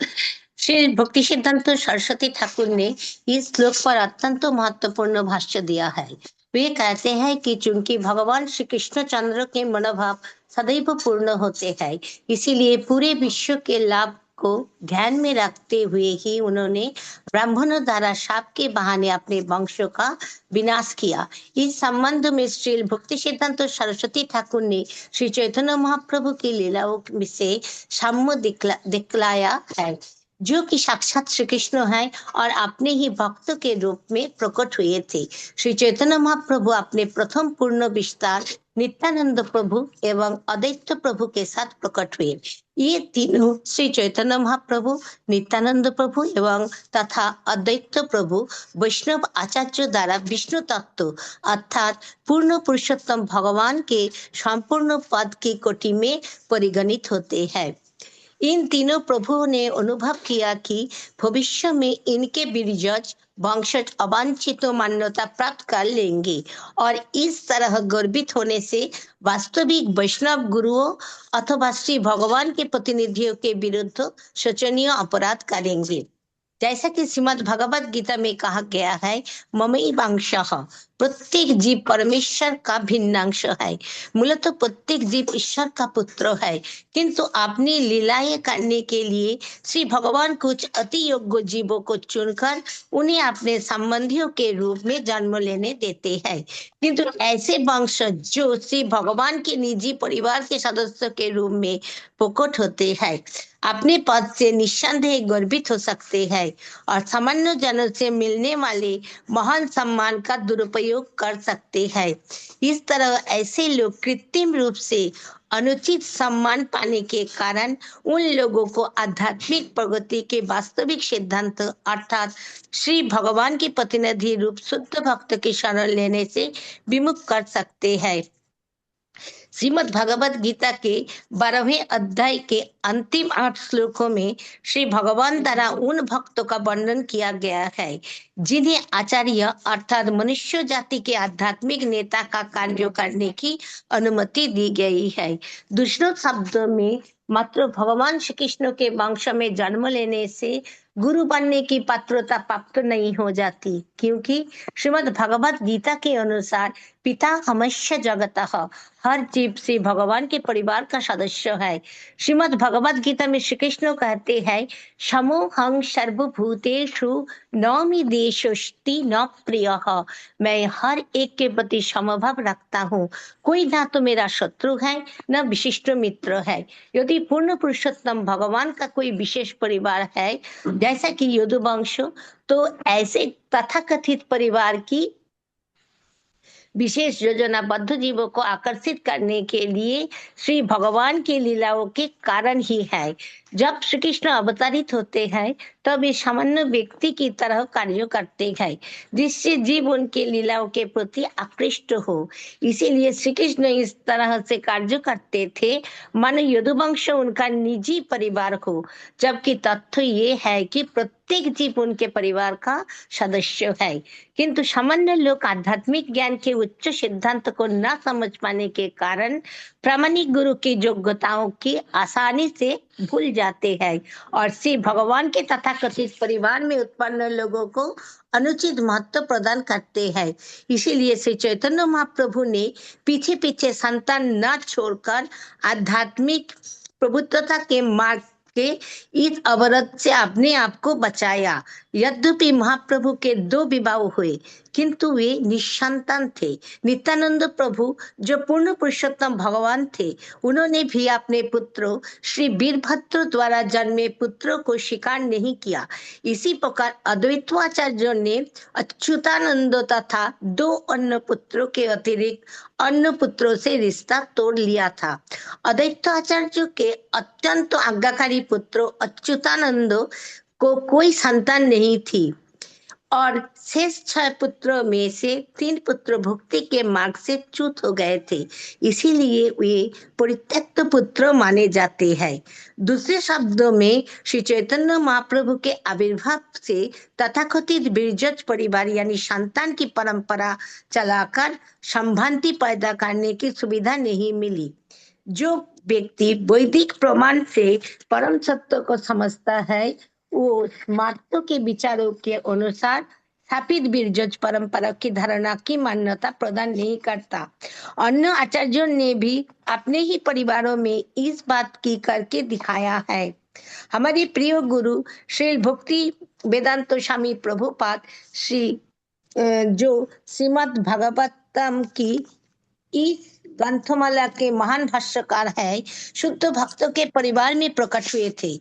[SPEAKER 9] श्री भक्ति सिद्धांत सरस्वती ठाकुर ने इस श्लोक पर अत्यंत महत्वपूर्ण भाष्य दिया है। वे कहते हैं कि चूंकि भगवान श्री कृष्ण चंद्र के मनोभाव सदैव पूर्ण होते हैं, इसीलिए पूरे विश्व के लाभ को ध्यान में रखते हुए ही उन्होंने ब्राह्मणों द्वारा शाप के बहाने अपने वंशों का विनाश किया। इस संबंध में श्री भक्ति सिद्धांत सरस्वती ठाकुर ने श्री चैतन्य महाप्रभु की लीलाओं से साम्य दिखलाया है, जो कि साक्षात श्री कृष्ण है और अपने ही भक्त के रूप में प्रकट हुए थे। श्री चैतन्य महाप्रभु अपने प्रथम पूर्ण विस्तार नित्यानंद प्रभु एवं अद्वैत प्रभु के साथ प्रकट हुए। ये तीनों श्री चैतन्य महाप्रभु, नित्यानंद प्रभु एवं तथा अद्वैत प्रभु वैष्णव आचार्य द्वारा विष्णु तत्व अर्थात पूर्ण पुरुषोत्तम भगवान के संपूर्ण पद की कोटि में परिगणित होते हैं। इन तीनों प्रभुओं ने अनुभव किया कि भविष्य में इनके बीजज वंशज अवांछित मान्यता प्राप्त कर लेंगे और इस तरह गर्वित होने से वास्तविक वैष्णव गुरुओं अथवा श्री भगवान के प्रतिनिधियों के विरुद्ध शोचनीय अपराध करेंगे। जैसा कि श्रीमद् भगवद गीता में कहा गया है, ममैवांशः, प्रत्येक जीव परमेश्वर का भिन्नांश है। मूलतः प्रत्येक जीव ईश्वर का पुत्र है, किंतु अपनी लीलाएं करने के लिए श्री भगवान कुछ अति योग्य जीवों को चुनकर उन्हें अपने संबंधियों के रूप में जन्म लेने देते हैं। किंतु ऐसे वंश जो श्री भगवान के निजी परिवार के सदस्यों के रूप में प्रकट होते हैं, अपने पद से निस्संदेह गर्वित हो सकते हैं और सामान्य जनों से मिलने वाले महान सम्मान का दुरुपयोग कर सकते हैं। इस तरह ऐसे लोग कृत्रिम रूप से अनुचित सम्मान पाने के कारण उन लोगों को आध्यात्मिक प्रगति के वास्तविक सिद्धांत अर्थात श्री भगवान के प्रतिनिधि रूप शुद्ध भक्त की शरण लेने से विमुख कर सकते हैं। श्रीमद् भगवद गीता के 12वें अध्याय के अंतिम 8 श्लोकों में श्री भगवान द्वारा उन भक्तों का वर्णन किया गया है जिन्हें आचार्य अर्थात मनुष्य जाति के आध्यात्मिक नेता का कार्य करने की अनुमति दी गई है। दूसरों शब्दों में मात्र भगवान श्री कृष्ण के वंश में जन्म लेने से गुरु बनने की पात्रता प्राप्त नहीं हो जाती, क्योंकि श्रीमद् भगवद गीता के अनुसार पिता हमेशा जगतः, हर जीव से भगवान के परिवार का सदस्य है। श्रीमद् भगवद गीता में श्री कृष्ण कहते हैं, समोहं सर्वभूतेषु नौमि देशोस्ति न प्रियः, मैं हर एक के प्रति समभाव रखता हूँ, कोई ना तो मेरा शत्रु है न विशिष्ट मित्र है। यदि पूर्ण पुरुषोत्तम भगवान का कोई विशेष परिवार है जैसा कि यदुवंश, तो ऐसे तथाकथित परिवार की विशेष योजनाबद्ध जीवों को आकर्षित करने के लिए श्री भगवान की लीलाओं के कारण ही है। जब श्री कृष्ण अवतरित होते हैं तब ये सामान्य व्यक्ति की तरह कार्य करते हैं, जिससे जीव उनके लीलाओं के प्रति आकृष्ट हो। इसीलिए श्री कृष्ण इस तरह से कार्य करते थे मानो यदुवंश उनका निजी परिवार हो, जबकि तथ्य ये है कि प्रत्येक जीव उनके परिवार का सदस्य है। किंतु सामान्य लोग आध्यात्मिक ज्ञान के उच्च सिद्धांत को न समझ पाने के कारण प्रामाणिक गुरु की योग्यताओं की आसानी से भूल जाते हैं और श्री भगवान के तथाकथित परिवार में उत्पन्न लोगों को अनुचित महत्व प्रदान करते हैं। इसीलिए श्री चैतन्य महाप्रभु ने पीछे पीछे संतान न छोड़कर आध्यात्मिक प्रभुत्वता के मार्ग के इस अवरोध से अपने आप को बचाया। यद्यपि महाप्रभु के 2 विवाह हुए, किंतु वे निसंतान थे। नित्यानंद प्रभु जो पूर्ण पुरुषोत्तम भगवान थे, उन्होंने भी अपने पुत्रों श्री वीरभद्र द्वारा जन्मे पुत्रों को स्वीकार नहीं किया। इसी प्रकार अद्वैताचार्य ने अच्युतानंद तथा 2 अन्य पुत्रों के अतिरिक्त अन्य पुत्रों से रिश्ता तोड़ लिया था। अद्वैताचार्य के अत्यंत आज्ञाकारी पुत्र अच्युतानंद को कोई संतान नहीं थी और शेष 6 पुत्रों में से 3 पुत्र भक्ति के मार्ग से च्युत हो गए थे, इसीलिए वे परित्यक्त पुत्र माने जाते हैं। दूसरे शब्दों में श्री चैतन्य महाप्रभु के आविर्भाव से तथाकथित बीजज परिवार यानी संतान की परंपरा चलाकर संभ्रांति पैदा करने की सुविधा नहीं मिली। जो व्यक्ति वैदिक प्रमाण से परम सत्य को समझता है वो स्मार्तों के विचारों के अनुसार स्थापित बीरजज परंपरा की धारणा की मान्यता प्रदान नहीं करता। अन्य आचार्यों ने भी अपने ही परिवारों में इस बात की करके दिखाया है। हमारे प्रिय गुरु श्री भक्ति वेदांत स्वामी प्रभुपाद जो श्रीमद् भागवतम की इस ग्रंथमाला के महान भाष्यकार है, शुद्ध भक्तों के परिवार में प्रकट हुए थे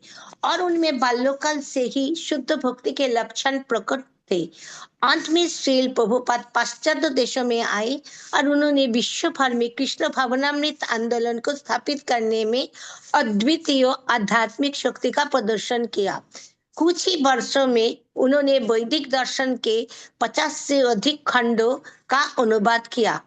[SPEAKER 9] और उनमें बाल्यकाल से ही शुद्ध भक्ति के लक्षण प्रकट थे। अंत में श्रील प्रभुपाद पाश्चात्य देशों में आए और उन्होंने विश्व भर में कृष्ण भावनामृत आंदोलन को स्थापित करने में अद्वितीय आध्यात्मिक शक्ति का प्रदर्शन किया। कुछ ही वर्षों में उन्होंने वैदिक दर्शन के 50 से अधिक खंडों का अनुवाद किया।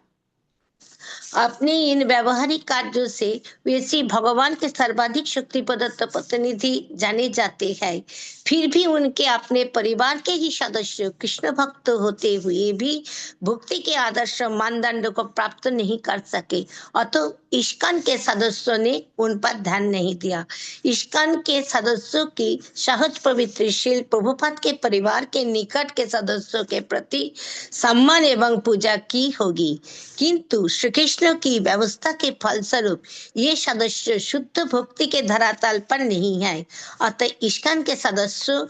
[SPEAKER 9] अपने इन व्यवहारिक कार्यों से वे श्री भगवान के सर्वाधिक शक्ति प्रदत्त प्रतिनिधि जाने जाते हैं। फिर भी उनके अपने परिवार के ही सदस्य कृष्ण भक्त होते हुए भी भक्ति के आदर्श मानदंड को प्राप्त नहीं कर सके, अतः इस्कॉन के सदस्यों ने उन पर ध्यान नहीं दिया। इस्कॉन के सदस्यों की सहज पवित्रशील प्रभुपाद के परिवार के निकट के सदस्यों के प्रति सम्मान एवं पूजा की होगी, किंतु श्री कृष्ण की व्यवस्था के फलस्वरूप ये सदस्य शुद्ध भक्ति के धरातल पर नहीं है, अतः इस्कॉन के सदस्य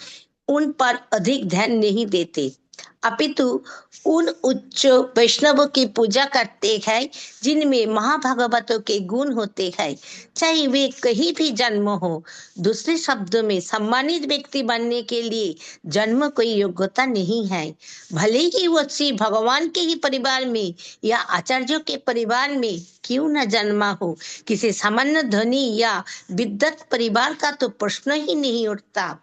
[SPEAKER 9] उन पर अधिक ध्यान नहीं देते, अपितु उन उच्च वैष्णवों की पूजा करते हैं जिनमें महाभागवतों के गुण होते हैं, चाहे वे कहीं भी जन्म हो। दूसरे शब्दों में सम्मानित व्यक्ति बनने के लिए जन्म कोई योग्यता नहीं है, भले ही वो श्री भगवान के ही परिवार में या आचार्यों के परिवार में क्यों न जन्मा हो। किसी सामान्य धनी या विद्वत परिवार का तो प्रश्न ही नहीं उठता।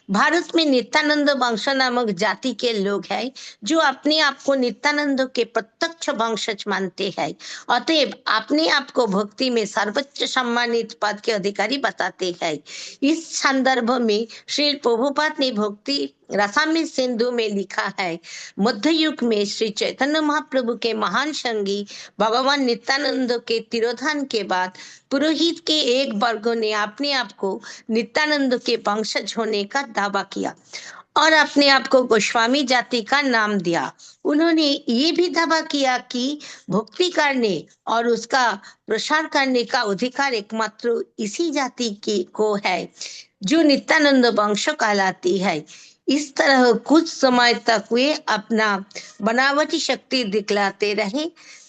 [SPEAKER 9] भारत में नित्यानंद वंश नामक जाति के लोग हैं जो अपने आप को नित्यानंद के प्रत्यक्ष वंशज मानते हैं, अतएव अपने आप को भक्ति में सर्वोच्च सम्मानित पद के अधिकारी बताते हैं। इस संदर्भ में श्री प्रभुपाद ने भक्ति रसामृत सिंधु में लिखा है, मध्य युग में श्री चैतन्य महाप्रभु के महान संगी भगवान नित्यानंद के तिरोधान के बाद पुरोहित के एक वर्ग ने अपने आप को नित्यानंद के वंशज होने का दावा किया और अपने आप को गोस्वामी जाति का नाम दिया। उन्होंने ये भी दावा किया कि भक्ति करने और उसका प्रसार करने का अधिकार एकमात्र इसी जाति की को है जो नित्यानंद वंश कहलाती है। इस तरह कुछ समय तक वे अपना बनावटी शक्ति दिखलाते रहे,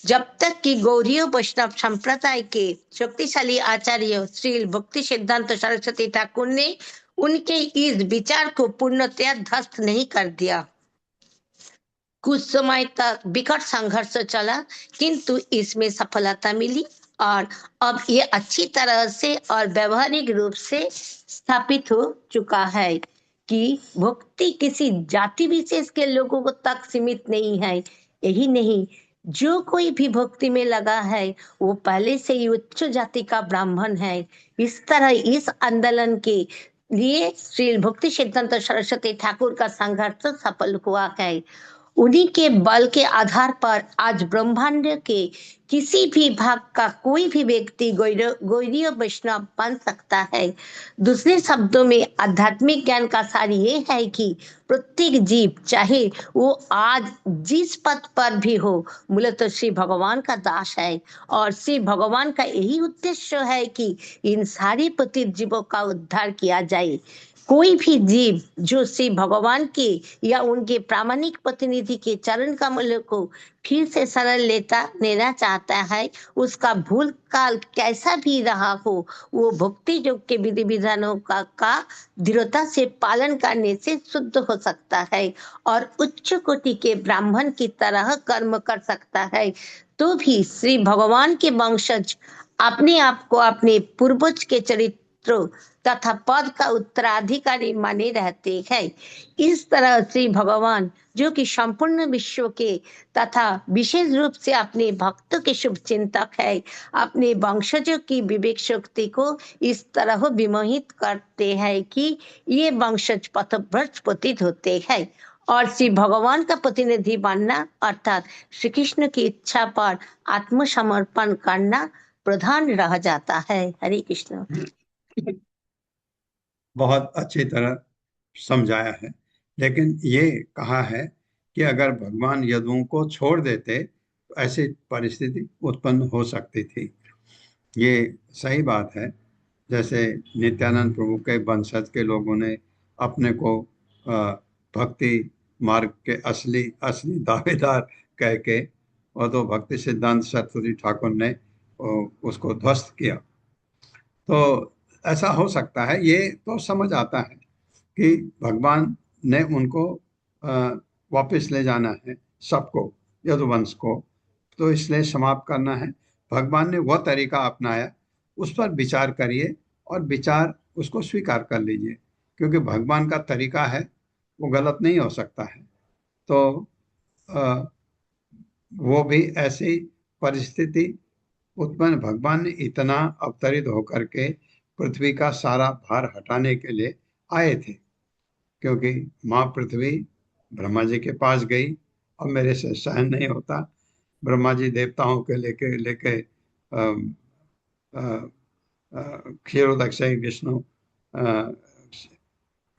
[SPEAKER 9] जब तक कि गौड़ीय वैष्णव संप्रदाय के शक्तिशाली आचार्य श्री भक्ति सिद्धांत सरस्वती ठाकुर ने उनके इस विचार को पूर्णतया ध्वस्त नहीं कर दिया। कुछ समय तक विकट संघर्ष चला, किंतु इसमें सफलता मिली और अब ये अच्छी तरह से और व्यवहारिक रूप से स्थापित हो चुका है कि भक्ति किसी जाति विशेष के लोगों को तक सीमित नहीं है। यही नहीं, जो कोई भी भक्ति में लगा है वो पहले से ही उच्च जाति का ब्राह्मण है। इस तरह इस आंदोलन के लिए श्री भक्ति सिद्धांत सरस्वती ठाकुर का संघर्ष सफल हुआ है। उन्हीं के बल के आधार पर आज ब्रह्मांड के किसी भी भाग का कोई भी व्यक्ति गौड़ीय वैष्णव बन सकता है। दूसरे शब्दों में आध्यात्मिक ज्ञान का सार ये है कि प्रत्येक जीव चाहे वो आज जिस पद पर भी हो मूलतः श्री भगवान का दास है और श्री भगवान का यही उद्देश्य है कि इन सारे पतित जीवों का उद्धार किया जाए। कोई भी जीव जो श्री भगवान के या उनके प्रामाणिक प्रतिनिधि के चरण कमल को फिर से शरण लेना चाहता है, उसका भूल काल कैसा भी रहा हो, वो भक्ति योग के विधि विधानों का दृढ़ता से पालन करने से शुद्ध हो सकता है और उच्च कोटि के ब्राह्मण की तरह कर्म कर सकता है। तो भी श्री भगवान के वंशज अपने आप को अपने पूर्वज के चरित्र तथा पद का उत्तराधिकारी माने रहते हैं। इस तरह श्री भगवान जो कि संपूर्ण विश्व के तथा विशेष रूप से अपने भक्तों के शुभ चिंतक है, अपने वंशजों की विवेक शक्ति को इस तरह विमोहित करते हैं कि ये वंशज पथभ्रष्ट पतित होते हैं और श्री भगवान का प्रतिनिधि बनना अर्थात श्री कृष्ण की इच्छा पर आत्मसमर्पण करना प्रधान रह जाता है। हरे कृष्ण।
[SPEAKER 1] बहुत अच्छी तरह समझाया है, लेकिन ये कहा है कि अगर भगवान यदुओं को छोड़ देते तो ऐसी परिस्थिति उत्पन्न हो सकती थी। ये सही बात है। जैसे नित्यानंद प्रभु के वंशज के लोगों ने अपने को भक्ति मार्ग के असली दावेदार कह के, और तो भक्ति सिद्धांत सरस्वती ठाकुर ने उसको ध्वस्त किया। तो ऐसा हो सकता है, ये तो समझ आता है कि भगवान ने उनको वापस ले जाना है, सबको, यदुवंश को, तो इसलिए समाप्त करना है। भगवान ने वह तरीका अपनाया, उस पर विचार करिए और विचार उसको स्वीकार कर लीजिए, क्योंकि भगवान का तरीका है, वो गलत नहीं हो सकता है। तो वो भी ऐसी परिस्थिति उत्पन्न, भगवान ने इतना अवतरित होकर के पृथ्वी का सारा भार हटाने के लिए आए थे, क्योंकि माँ पृथ्वी ब्रह्मा जी के पास गई, अब मेरे से सहन नहीं होता। ब्रह्मा जी देवताओं के लेके क्षीरोदक से विष्णु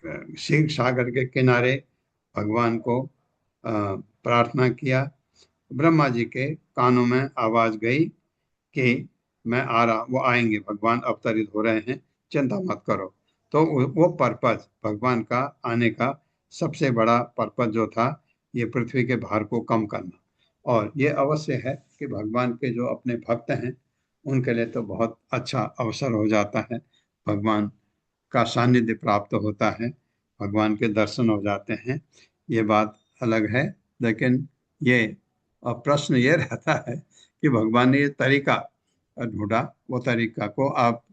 [SPEAKER 1] क्षीर सागर के किनारे भगवान को प्रार्थना किया। ब्रह्मा जी के कानों में आवाज गई कि मैं आ रहा, वो आएंगे, भगवान अवतरित हो रहे हैं, चिंता मत करो। तो वो पर्पज, भगवान का आने का सबसे बड़ा पर्पज जो था, ये पृथ्वी के भार को कम करना। और ये अवश्य है कि भगवान के जो अपने भक्त हैं उनके लिए तो बहुत अच्छा अवसर हो जाता है, भगवान का सानिध्य प्राप्त होता है, भगवान के दर्शन हो जाते हैं, ये बात अलग है। लेकिन ये प्रश्न ये रहता है कि भगवान ने ये तरीका ढूंढा, वो तरीका को आप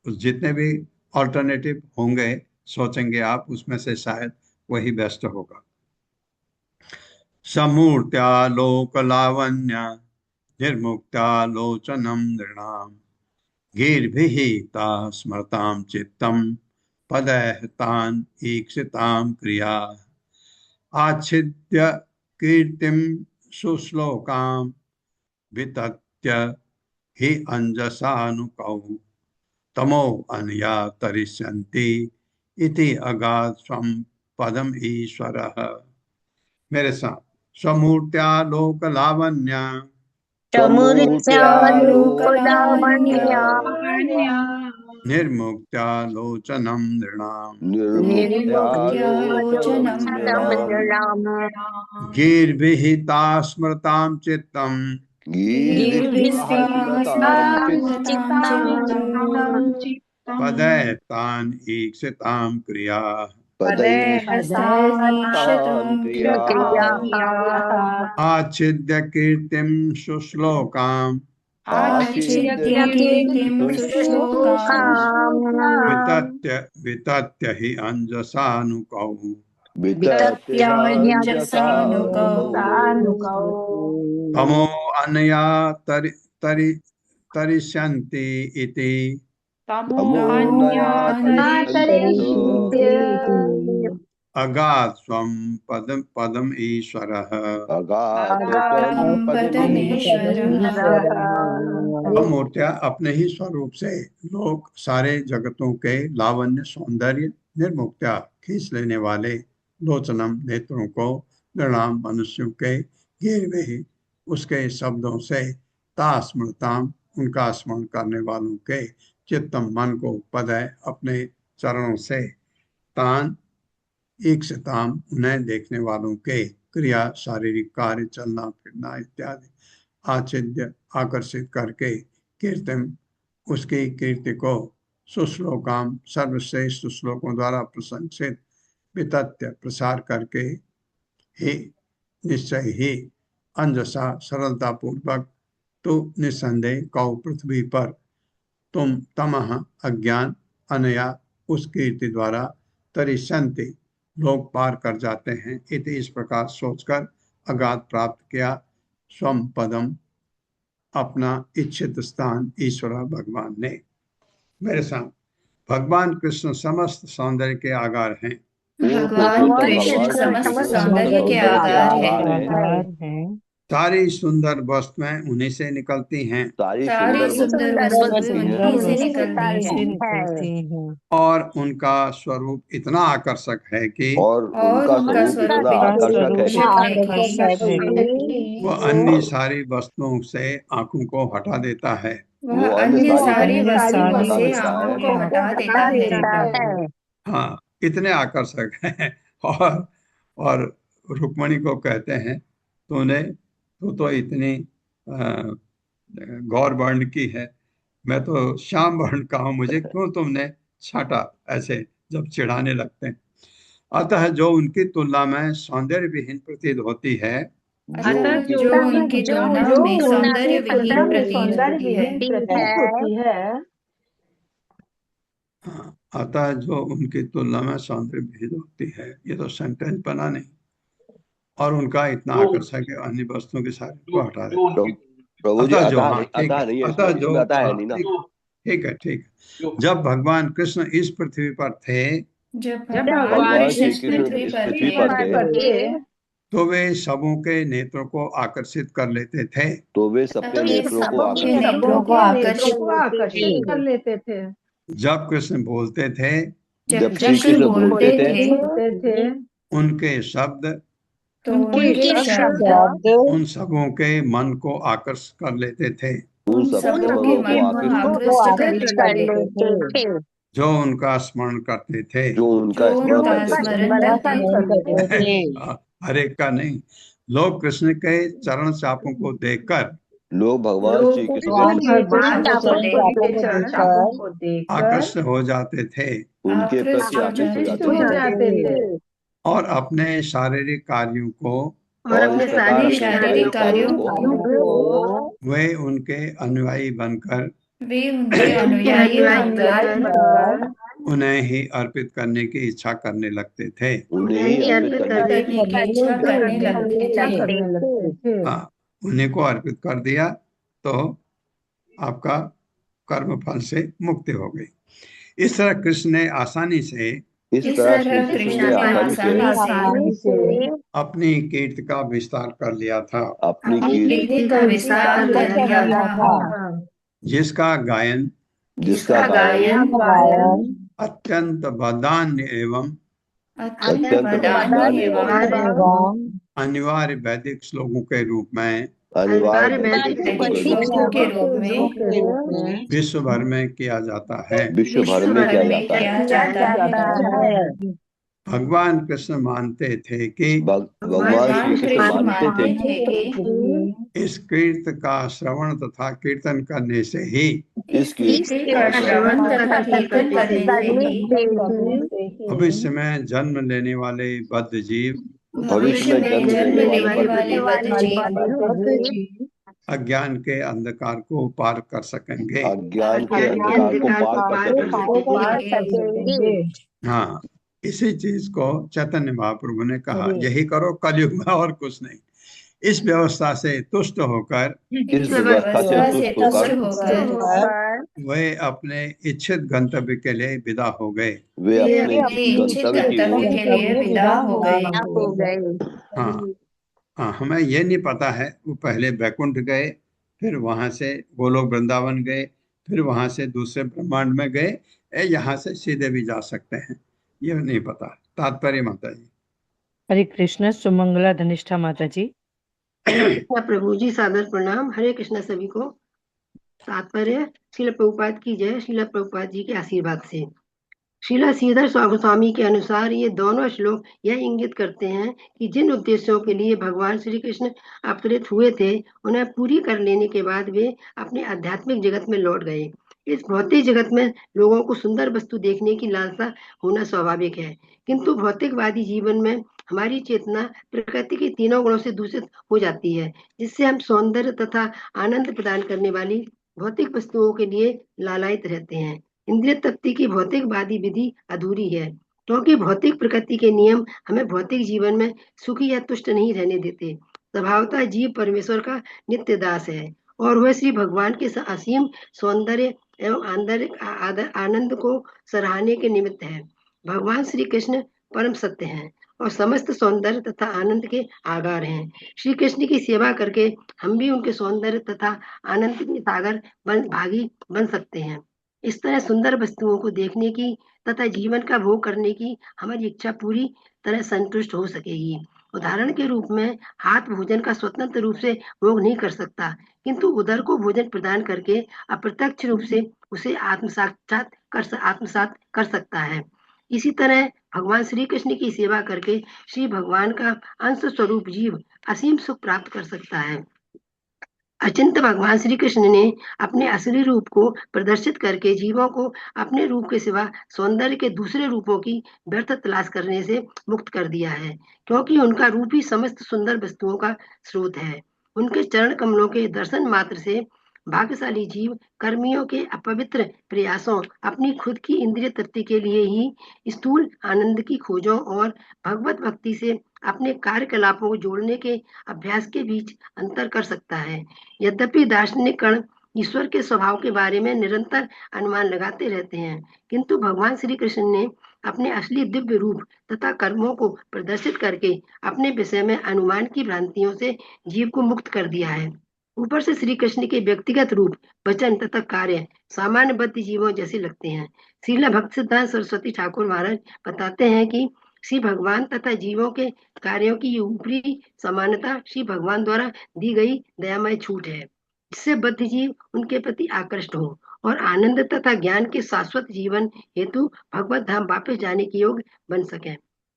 [SPEAKER 1] जितने भी ऑल्टरनेटिव होंगे सोचेंगे आप, उसमें से शायद वही बेस्ट होगा। समूर्त्या लोक लावण्य निर्मुक्त्या लोचनम नृणाम गीर्भिहिता स्मृताम चित्तम पदैः तान् ईक्षितां क्रिया आच्छिद्य कीर्तिं सुश्लोकां वितत्य हि अंजसानुकौ तमो अनया तरिष्यन्ति इति अगाध स्वं पदम ईश्वरः। मेरे साथ, स्वमूर्त्या लोक लावण्य निर्मुक्त्या लोचनं नृणाम् गीर्भिहिता स्मृतां चित्तम् पदैः तान् ईक्षितां क्रिया आच्छिद्य कीर्तिं सुश्लोकाम् वितत्य हि अंजसानुकौ तमो अनया तरिष्यन्ति इति अगाध स्वं पदम ईश्वरः। मूर्तियां अपने ही स्वरूप से लोग सारे जगतों के लावण्य सौंदर्य, निर्मुक्त्या खींच लेने वाले, लोचनम नेत्रों को, नृणाम मनुष्यों के, गिरवे ही उसके शब्दों से, तास्मृताम उनका स्मरण करने वालों के, चित्तम मन को, पदय अपने चरणों से, तान ईक्षिताम उन्हें देखने वालों के, क्रिया शारीरिक कार्य, चलना फिरना इत्यादि, आच्छिद्य आकर्षित करके, कीर्तन उसकी कीर्ति को, सुश्लोकाम सर्वश्रेष्ठ श्लोकों द्वारा प्रशंसित, वितत्य प्रसार करके, ही निश्चय ही अंजसा सरलता पूर्वक, तो निसंदेह कौ पृथ्वी पर, तुम तमह अज्ञान, अनया उस कीर्ति द्वारा, तरिष्यन्ति लोग पार कर जाते हैं, इति इस प्रकार सोचकर अगाध प्राप्त किया, स्वम पदम अपना इच्छित स्थान ईश्वर भगवान ने। मेरे साथ, भगवान कृष्ण समस्त सौंदर्य के आगार हैं।
[SPEAKER 6] भगवान कृष्ण समस्त सौंदर्य के आधार है।
[SPEAKER 1] सारी सुंदर वस्तुएं उन्हीं से निकलती हैं
[SPEAKER 2] सारी
[SPEAKER 6] सारी
[SPEAKER 2] सुंदर
[SPEAKER 6] सुंदर
[SPEAKER 2] वस्तुएं
[SPEAKER 6] वस्तुएं
[SPEAKER 2] निकलती
[SPEAKER 6] उन्हीं
[SPEAKER 2] हैं
[SPEAKER 6] से निकलती हैं
[SPEAKER 3] निकलती हैं
[SPEAKER 1] और उनका स्वरूप इतना आकर्षक है कि
[SPEAKER 2] और
[SPEAKER 6] और
[SPEAKER 2] उनका
[SPEAKER 6] उनका
[SPEAKER 2] स्वरूप
[SPEAKER 6] स्वरूप
[SPEAKER 2] इतना
[SPEAKER 6] इतना
[SPEAKER 2] आकर्षक है
[SPEAKER 6] आकर्षक है
[SPEAKER 2] कि
[SPEAKER 1] वो अन्य सारी वस्तुओं से आंखों को हटा देता है।
[SPEAKER 6] वह
[SPEAKER 2] वो अन्य
[SPEAKER 6] अन्य
[SPEAKER 2] सारी
[SPEAKER 6] सारी
[SPEAKER 2] वस्तुओं को
[SPEAKER 6] वस्तुओं
[SPEAKER 2] हटा
[SPEAKER 6] से
[SPEAKER 2] देता
[SPEAKER 6] आंखों
[SPEAKER 2] है।
[SPEAKER 6] को हटा देता है।
[SPEAKER 1] हाँ, इतने आकर्षक हैं। और रुक्मणी को कहते हैं, तू तो इतनी गौर वर्ण की है, मैं तो श्याम वर्ण का हूं, मुझे क्यों तुमने छाटा, ऐसे जब चिढ़ाने लगते हैं। अतः जो उनकी तुलना में सौंदर्य विहीन प्रतीत होती है,
[SPEAKER 6] अतः जो उनकी तुलना में सौंदर्य विहीन प्रतीत होती है,
[SPEAKER 4] होती है,
[SPEAKER 1] हाँ, अतः जो उनकी तुलना में सौंदर्य विहीन होती है, ये तो सेंटेंस बना नहीं, और उनका इतना आकर्षक है अन्य वस्तुओं के सारे को हटा देता है।
[SPEAKER 2] प्रभु जी
[SPEAKER 1] अतः जो,
[SPEAKER 2] अतः
[SPEAKER 1] हाँ ठीक
[SPEAKER 2] अतः
[SPEAKER 1] है,
[SPEAKER 2] नहीं है
[SPEAKER 1] अतः
[SPEAKER 2] इसमें,
[SPEAKER 1] जो,
[SPEAKER 2] इसमें अतः है
[SPEAKER 1] हाँ
[SPEAKER 2] नहीं ना।
[SPEAKER 1] ठीक है, ठीक है। जब भगवान कृष्ण इस पृथ्वी पर थे
[SPEAKER 6] जब
[SPEAKER 4] जब
[SPEAKER 6] भगवान
[SPEAKER 2] भगवान
[SPEAKER 6] कृष्ण
[SPEAKER 2] श्री
[SPEAKER 6] इस
[SPEAKER 2] कृष्ण
[SPEAKER 6] पृथ्वी
[SPEAKER 2] इस
[SPEAKER 6] पर
[SPEAKER 2] पृथ्वी
[SPEAKER 6] थे
[SPEAKER 2] पर थे
[SPEAKER 1] तो वे सबों के नेत्रों को आकर्षित कर लेते थे।
[SPEAKER 2] तो वे
[SPEAKER 6] तब
[SPEAKER 2] सबके
[SPEAKER 6] ये
[SPEAKER 2] नेत्रों को
[SPEAKER 6] सबों के
[SPEAKER 2] आकर्षित
[SPEAKER 6] नेत्रों को
[SPEAKER 4] आकर्षित कर लेते थे।
[SPEAKER 1] जब कृष्ण बोलते थे,
[SPEAKER 2] जब श्री
[SPEAKER 6] कृष्ण
[SPEAKER 2] कृष्ण
[SPEAKER 6] बोलते
[SPEAKER 2] बोलते थे
[SPEAKER 4] बोलते थे
[SPEAKER 1] उनके शब्द
[SPEAKER 6] तो उनके शब्द
[SPEAKER 1] उन सबों के मन को आकर्षित कर लेते थे।
[SPEAKER 2] उन
[SPEAKER 6] उन
[SPEAKER 2] सबके
[SPEAKER 6] सबों के
[SPEAKER 2] मनों को
[SPEAKER 6] मन को
[SPEAKER 2] आकर्षित
[SPEAKER 6] आकृष्ट कर लेते थे,
[SPEAKER 1] जो उनका स्मरण करते थे।
[SPEAKER 2] जो
[SPEAKER 6] जो
[SPEAKER 2] उनका स्मरण
[SPEAKER 6] उनका
[SPEAKER 2] करते थे।
[SPEAKER 6] स्मरण करते थे।
[SPEAKER 1] हर एक का नहीं, लोग कृष्ण के चरण चापों को देखकर
[SPEAKER 2] लोग भगवान श्री कृष्ण
[SPEAKER 4] भगवान
[SPEAKER 2] के
[SPEAKER 4] के चरण छापों को देखकर
[SPEAKER 1] आकर्षित हो जाते थे
[SPEAKER 2] उनके प्रति आकर्षित हो जाते थे
[SPEAKER 1] और अपने शारीरिक कार्यों को
[SPEAKER 2] और इस प्रकार अपने
[SPEAKER 6] शारीरिक कार्यों को
[SPEAKER 1] वे उनके अनुयायी बनकर
[SPEAKER 6] वे उनके अनुयायी बनकर
[SPEAKER 1] उन्हें ही अर्पित करने की इच्छा करने लगते थे।
[SPEAKER 2] उन्हें ही अर्पित करने की
[SPEAKER 6] इच्छा करने लगते थे।
[SPEAKER 1] हाँ, उन्हीं को अर्पित कर दिया तो आपका कर्म फल से मुक्ति हो गई। इस तरह कृष्ण ने आसानी से
[SPEAKER 2] इस तरह श्री कृष्ण
[SPEAKER 6] कृष्ण
[SPEAKER 2] ने
[SPEAKER 6] ने
[SPEAKER 2] आसानी से
[SPEAKER 1] अपनी कीर्ति का विस्तार कर लिया था,
[SPEAKER 2] अपनी कीर्ति
[SPEAKER 6] का विस्तार कर लिया था,
[SPEAKER 1] जिसका गायन अत्यंत वदान्य एवं अनिवार्य वैदिक श्लोकों के रूप में
[SPEAKER 2] अनिवार्य
[SPEAKER 6] श्लोकों के रूप में
[SPEAKER 1] विश्व भर में किया जाता है।
[SPEAKER 2] विश्व भर में किया जाता है।
[SPEAKER 1] भगवान कृष्ण मानते थे कि
[SPEAKER 2] भगवान श्री कृष्ण मानते थे कि
[SPEAKER 1] इस कीर्त का श्रवण तथा कीर्तन करने से ही
[SPEAKER 2] इस कीर्ति का
[SPEAKER 6] श्रवण तथा कीर्तन करने से
[SPEAKER 1] भविष्य में जन्म लेने वाले बद्ध जीव
[SPEAKER 2] भविष्य में जन्म लेने वाले जीव
[SPEAKER 1] अज्ञान के अंधकार को पार कर सकेंगे।
[SPEAKER 2] अज्ञान के अंधकार को पार कर सकेंगे।
[SPEAKER 1] हाँ, इसी चीज को चैतन्य महाप्रभु ने कहा, यही करो कलयुग में, और कुछ नहीं। इस व्यवस्था से तुष्ट होकर
[SPEAKER 2] इस व्यवस्था से तुष्ट होकर
[SPEAKER 1] वे अपने इच्छित गंतव्य के लिए विदा हो गए।
[SPEAKER 2] वे अपने इच्छित गंतव्य
[SPEAKER 6] के लिए विदा हो गए।
[SPEAKER 1] हाँ, हमें ये नहीं पता है वो पहले वैकुंठ गए, फिर वहां से गोलोक वृंदावन गए, फिर वहां से दूसरे ब्रह्मांड में गए, यहाँ से सीधे भी जा सकते हैं, ये नहीं पता। तात्पर्य माता जी।
[SPEAKER 3] हरे कृष्ण। सुमंगला धनिष्ठा माता जी।
[SPEAKER 10] प्रभु जी सादर प्रणाम। हरे कृष्ण सभी को। तात्पर्य श्रील प्रभुपाद की जय। श्रील प्रभुपाद जी के आशीर्वाद से श्रीला श्रीधर गोस्वामी के अनुसार ये दोनों श्लोक यह इंगित करते हैं कि जिन उद्देश्यों के लिए भगवान श्री कृष्ण अवतरित हुए थे उन्हें पूरी कर लेने के बाद वे अपने आध्यात्मिक जगत में लौट गए। इस भौतिक जगत में लोगों को सुंदर वस्तु देखने की लालसा होना स्वाभाविक है, किंतु भौतिकवादी जीवन में हमारी चेतना प्रकृति के तीनों गुणों से दूषित हो जाती है, जिससे हम सौंदर्य तथा आनंद प्रदान करने वाली भौतिक वस्तुओं के लिए लालायित रहते हैं। इंद्रिय तृप्ति की भौतिकवादी विधि अधूरी है, क्योंकि भौतिक प्रकृति के नियम हमें भौतिक जीवन में सुखी या तुष्ट नहीं रहने देते। स्वभावतः जीव परमेश्वर का नित्य दास है और वह श्री भगवान के असीम सौंदर्य एवं आनंद को सराहने के निमित्त है। भगवान श्री कृष्ण परम सत्य हैं और समस्त सौंदर्य तथा आनंद के आगार हैं। श्री कृष्ण की सेवा करके हम भी उनके सौंदर्य तथा आनंद के सागर भागी बन सकते हैं। इस तरह सुंदर वस्तुओं को देखने की तथा जीवन का भोग करने की हमारी इच्छा पूरी तरह संतुष्ट हो सकेगी। उदाहरण के रूप में हाथ भोजन का स्वतंत्र रूप से भोग नहीं कर सकता, किंतु उदर को भोजन प्रदान करके अप्रत्यक्ष रूप से उसे आत्मसात कर सकता है। इसी तरह भगवान श्री कृष्ण की सेवा करके श्री भगवान का अंश स्वरूप जीव असीम सुख प्राप्त कर सकता है। अचिंत्य भगवान श्री कृष्ण ने अपने असली रूप को प्रदर्शित करके जीवों को अपने रूप के सिवा सौंदर्य के दूसरे रूपों की व्यर्थ तलाश करने से मुक्त कर दिया है, क्योंकि उनका रूप ही समस्त सुंदर वस्तुओं का स्रोत है। उनके चरण कमलों के दर्शन मात्र से भाग्यशाली जीव कर्मियों के अपवित्र प्रयासों, अपनी खुद की इंद्रिय तृप्ति के लिए ही स्थूल आनंद की खोजों और भगवत भक्ति से अपने कार्यकलापों को जोड़ने के अभ्यास के बीच अंतर कर सकता है। यद्यपि दार्शनिक कण ईश्वर के स्वभाव के बारे में निरंतर अनुमान लगाते रहते हैं, किंतु भगवान श्री कृष्ण ने अपने असली दिव्य रूप तथा कर्मों को प्रदर्शित करके अपने विषय में अनुमान की भ्रांतियों से जीव को मुक्त कर दिया है। ऊपर से श्री कृष्ण के व्यक्तिगत रूप, वचन तथा कार्य सामान्य बद्ध जीवों जैसे लगते हैं। श्रील भक्ति सिद्धांत सरस्वती ठाकुर महाराज बताते हैं कि श्री भगवान तथा जीवों के कार्यों की ऊपरी समानता श्री भगवान द्वारा दी गई दयामय छूट है, जिससे बद्ध जीव उनके प्रति आकृष्ट हो और आनंद तथा ज्ञान के शाश्वत जीवन हेतु भगवत धाम वापस जाने के योग्य बन सके।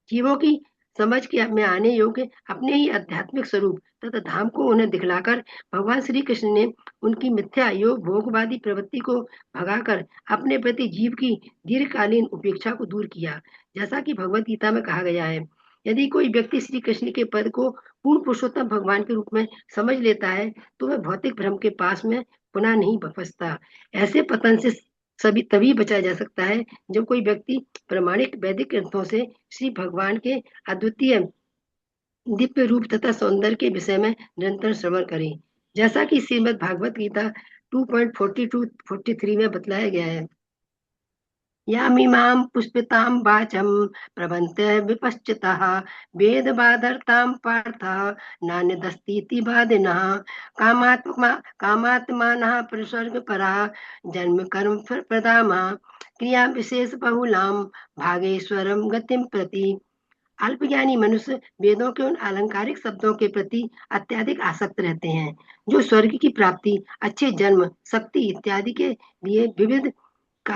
[SPEAKER 10] जीवों की समझ के में आने योग्य अपने ही आध्यात्मिक स्वरूप तथा धाम को उन्हें दिखलाकर भगवान श्री कृष्ण ने उनकी मिथ्या योग भोगवादी प्रवृत्ति को भगाकर अपने प्रति जीव की दीर्घकालीन उपेक्षा को दूर किया। जैसा कि भगवत गीता में कहा गया है, यदि कोई व्यक्ति श्री कृष्ण के पद को पूर्ण पुरुषोत्तम भगवान के रूप में समझ लेता है तो वह भौतिक भ्रम के पास में पुनः नहीं फंसता। ऐसे पतन से तभी बचा जा सकता है जब कोई व्यक्ति प्रामाणिक वैदिक ग्रंथों से श्री भगवान के अद्वितीय दिव्य रूप तथा सौंदर्य के विषय में निरंतर श्रवण करें, जैसा कि श्रीमद् भागवत गीता 2.42-43 में बतलाया गया है। यामिमां पुष्पितां वाचं प्रबन्ध्य विपश्चितः वेदबाधर्तां पार्थ नान्यदस्तीति वादिनः कामात्मानः परिस्वर्गपराः जन्म कर्म प्रदामः क्रिया विशेष बहुलां भागेश्वरम गतिम प्रति। अल्पज्ञानी मनुष्य वेदों के उन अलंकारिक शब्दों के प्रति अत्यधिक आसक्त रहते हैं जो स्वर्ग की प्राप्ति, अच्छे जन्म, शक्ति इत्यादि के लिए विविध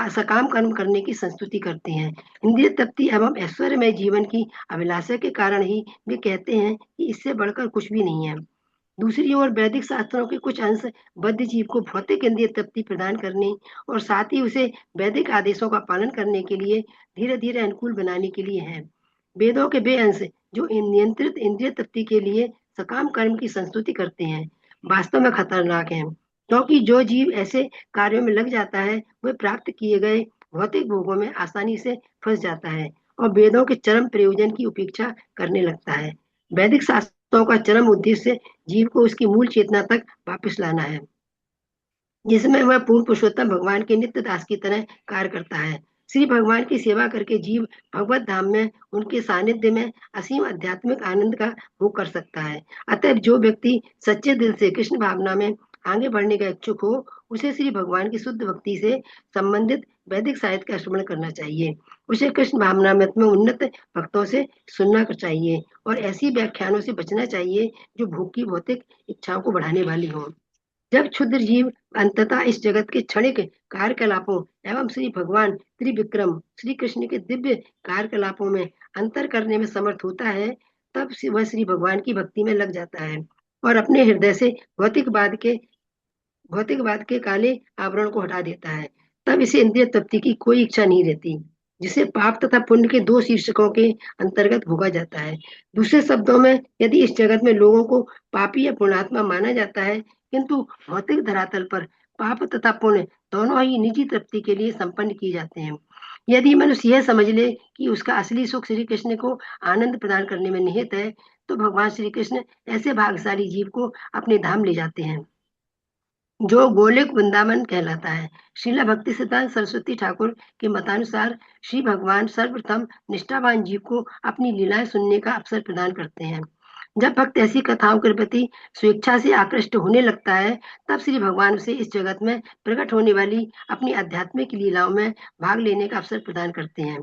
[SPEAKER 10] सकाम कर्म करने की संस्तुति करते हैं। इंद्रिय तृप्ति एवं ऐश्वर्यमय जीवन की अभिलाषा के कारण ही वे कहते हैं कि इससे बढ़कर कुछ भी नहीं है। दूसरी ओर वैदिक शास्त्रों के कुछ अंश बद्ध जीव को भौतिक इंद्रिय तृप्ति प्रदान करने और साथ ही उसे वैदिक आदेशों का पालन करने के लिए धीरे धीरे अनुकूल बनाने के लिए हैं। वेदों के वे अंश जो नियंत्रित इंद्रिय तृप्ति के लिए सकाम कर्म की संस्तुति करते हैं वास्तव में खतरनाक हैं, क्योंकि जो जीव ऐसे कार्यों में लग जाता है वह प्राप्त किए गए भौतिक भोगों में आसानी से फंस जाता है और वेदों के चरम प्रयोजन की उपेक्षा करने लगता है। वैदिक शास्त्रों का चरम उद्देश्य जीव को उसकी मूल चेतना तक वापस लाना है, जिसमें वह पूर्ण पुरुषोत्तम भगवान के नित्य दास की तरह कार्य करता है। श्री भगवान की सेवा करके जीव भगवत धाम में उनके सानिध्य में असीम आध्यात्मिक आनंद का भोग कर सकता है। अतः जो व्यक्ति सच्चे दिल से कृष्ण भावना में आगे बढ़ने का इच्छुक हो, उसे श्री भगवान की शुद्ध भक्ति से संबंधित वैदिक साहित्य का श्रवण करना चाहिए। उसे कृष्ण भावना में उन्नत भक्तों से सुनना चाहिए और ऐसी व्याख्यानों से बचना चाहिए जो भोग की भौतिक इच्छाओं को बढ़ाने वाली हों। जब क्षुद्र जीव अंततः इस जगत के क्षणिक कार्यकलापों एवं श्री भगवान त्रिविक्रम श्री कृष्ण के दिव्य कार्यकलापों में अंतर करने में समर्थ होता है, तब वह श्री भगवान की भक्ति में लग जाता है और अपने हृदय से भौतिकवाद के काले आवरण को हटा देता है। तब इसे इंद्रिय तृप्ति की कोई इच्छा नहीं रहती, जिसे पाप तथा पुण्य के दो शीर्षकों के अंतर्गत भोगा जाता है। दूसरे शब्दों में, यदि इस जगत में लोगों को पापी या पुण्यात्मा माना जाता है, किंतु भौतिक धरातल पर पाप तथा पुण्य दोनों ही निजी तृप्ति के लिए संपन्न किए जाते हैं। यदि मनुष्य यह समझ ले कि उसका असली सुख श्री कृष्ण को आनंद प्रदान करने में निहित है, तो भगवान श्री कृष्ण ऐसे भाग्यशाली जीव को अपने धाम ले जाते हैं। जो गोलोक वृंदावन कहलाता है। श्रीला भक्ति सिद्धांत सरस्वती ठाकुर के मतानुसार श्री भगवान सर्वप्रथम निष्ठावान जीव को अपनी लीलाएं सुनने का अवसर प्रदान करते हैं। जब भक्त ऐसी कथाओं के प्रति स्वेच्छा से आकृष्ट होने लगता है, तब श्री भगवान उसे इस जगत में प्रकट होने वाली अपनी आध्यात्मिक लीलाओं में भाग लेने का अवसर प्रदान करते हैं।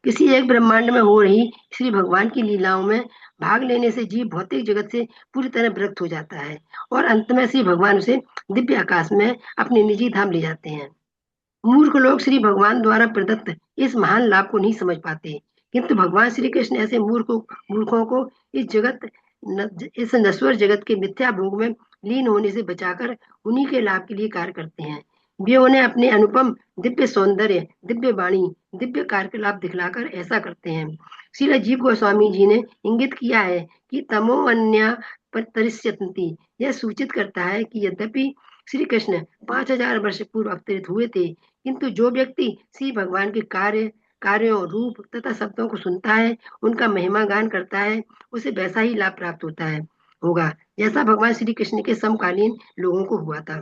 [SPEAKER 10] किसी एक ब्रह्मांड में हो रही श्री भगवान की लीलाओं में भाग लेने से जीव भौतिक जगत से पूरी तरह विरक्त हो जाता है और अंत में श्री भगवान उसे दिव्य आकाश में अपने निजी धाम ले जाते हैं। मूर्ख लोग श्री भगवान द्वारा प्रदत्त इस महान लाभ को नहीं समझ पाते, किंतु भगवान श्री कृष्ण ऐसे मूर्खों को इस नश्वर जगत के मिथ्या भोग में लीन होने से बचाकर उन्हीं के लाभ के लिए कार्य करते हैं। वे उन्हें अपने अनुपम दिव्य सौंदर्य, दिव्य वाणी, दिव्य कार्यकलाप दिखलाकर ऐसा करते हैं। श्रील जीव गोस्वामी जी ने इंगित किया है कि तमो अन्य परिष्यन्ति, यह सूचित करता है कि यद्यपि श्री कृष्ण 5000 वर्ष पूर्व अवतरित हुए थे, किंतु जो व्यक्ति श्री भगवान के कार्यों, रूप तथा शब्दों को सुनता है, उनका महिमा गान करता है, उसे वैसा ही लाभ प्राप्त होगा जैसा भगवान श्री कृष्ण के समकालीन लोगों को हुआ था,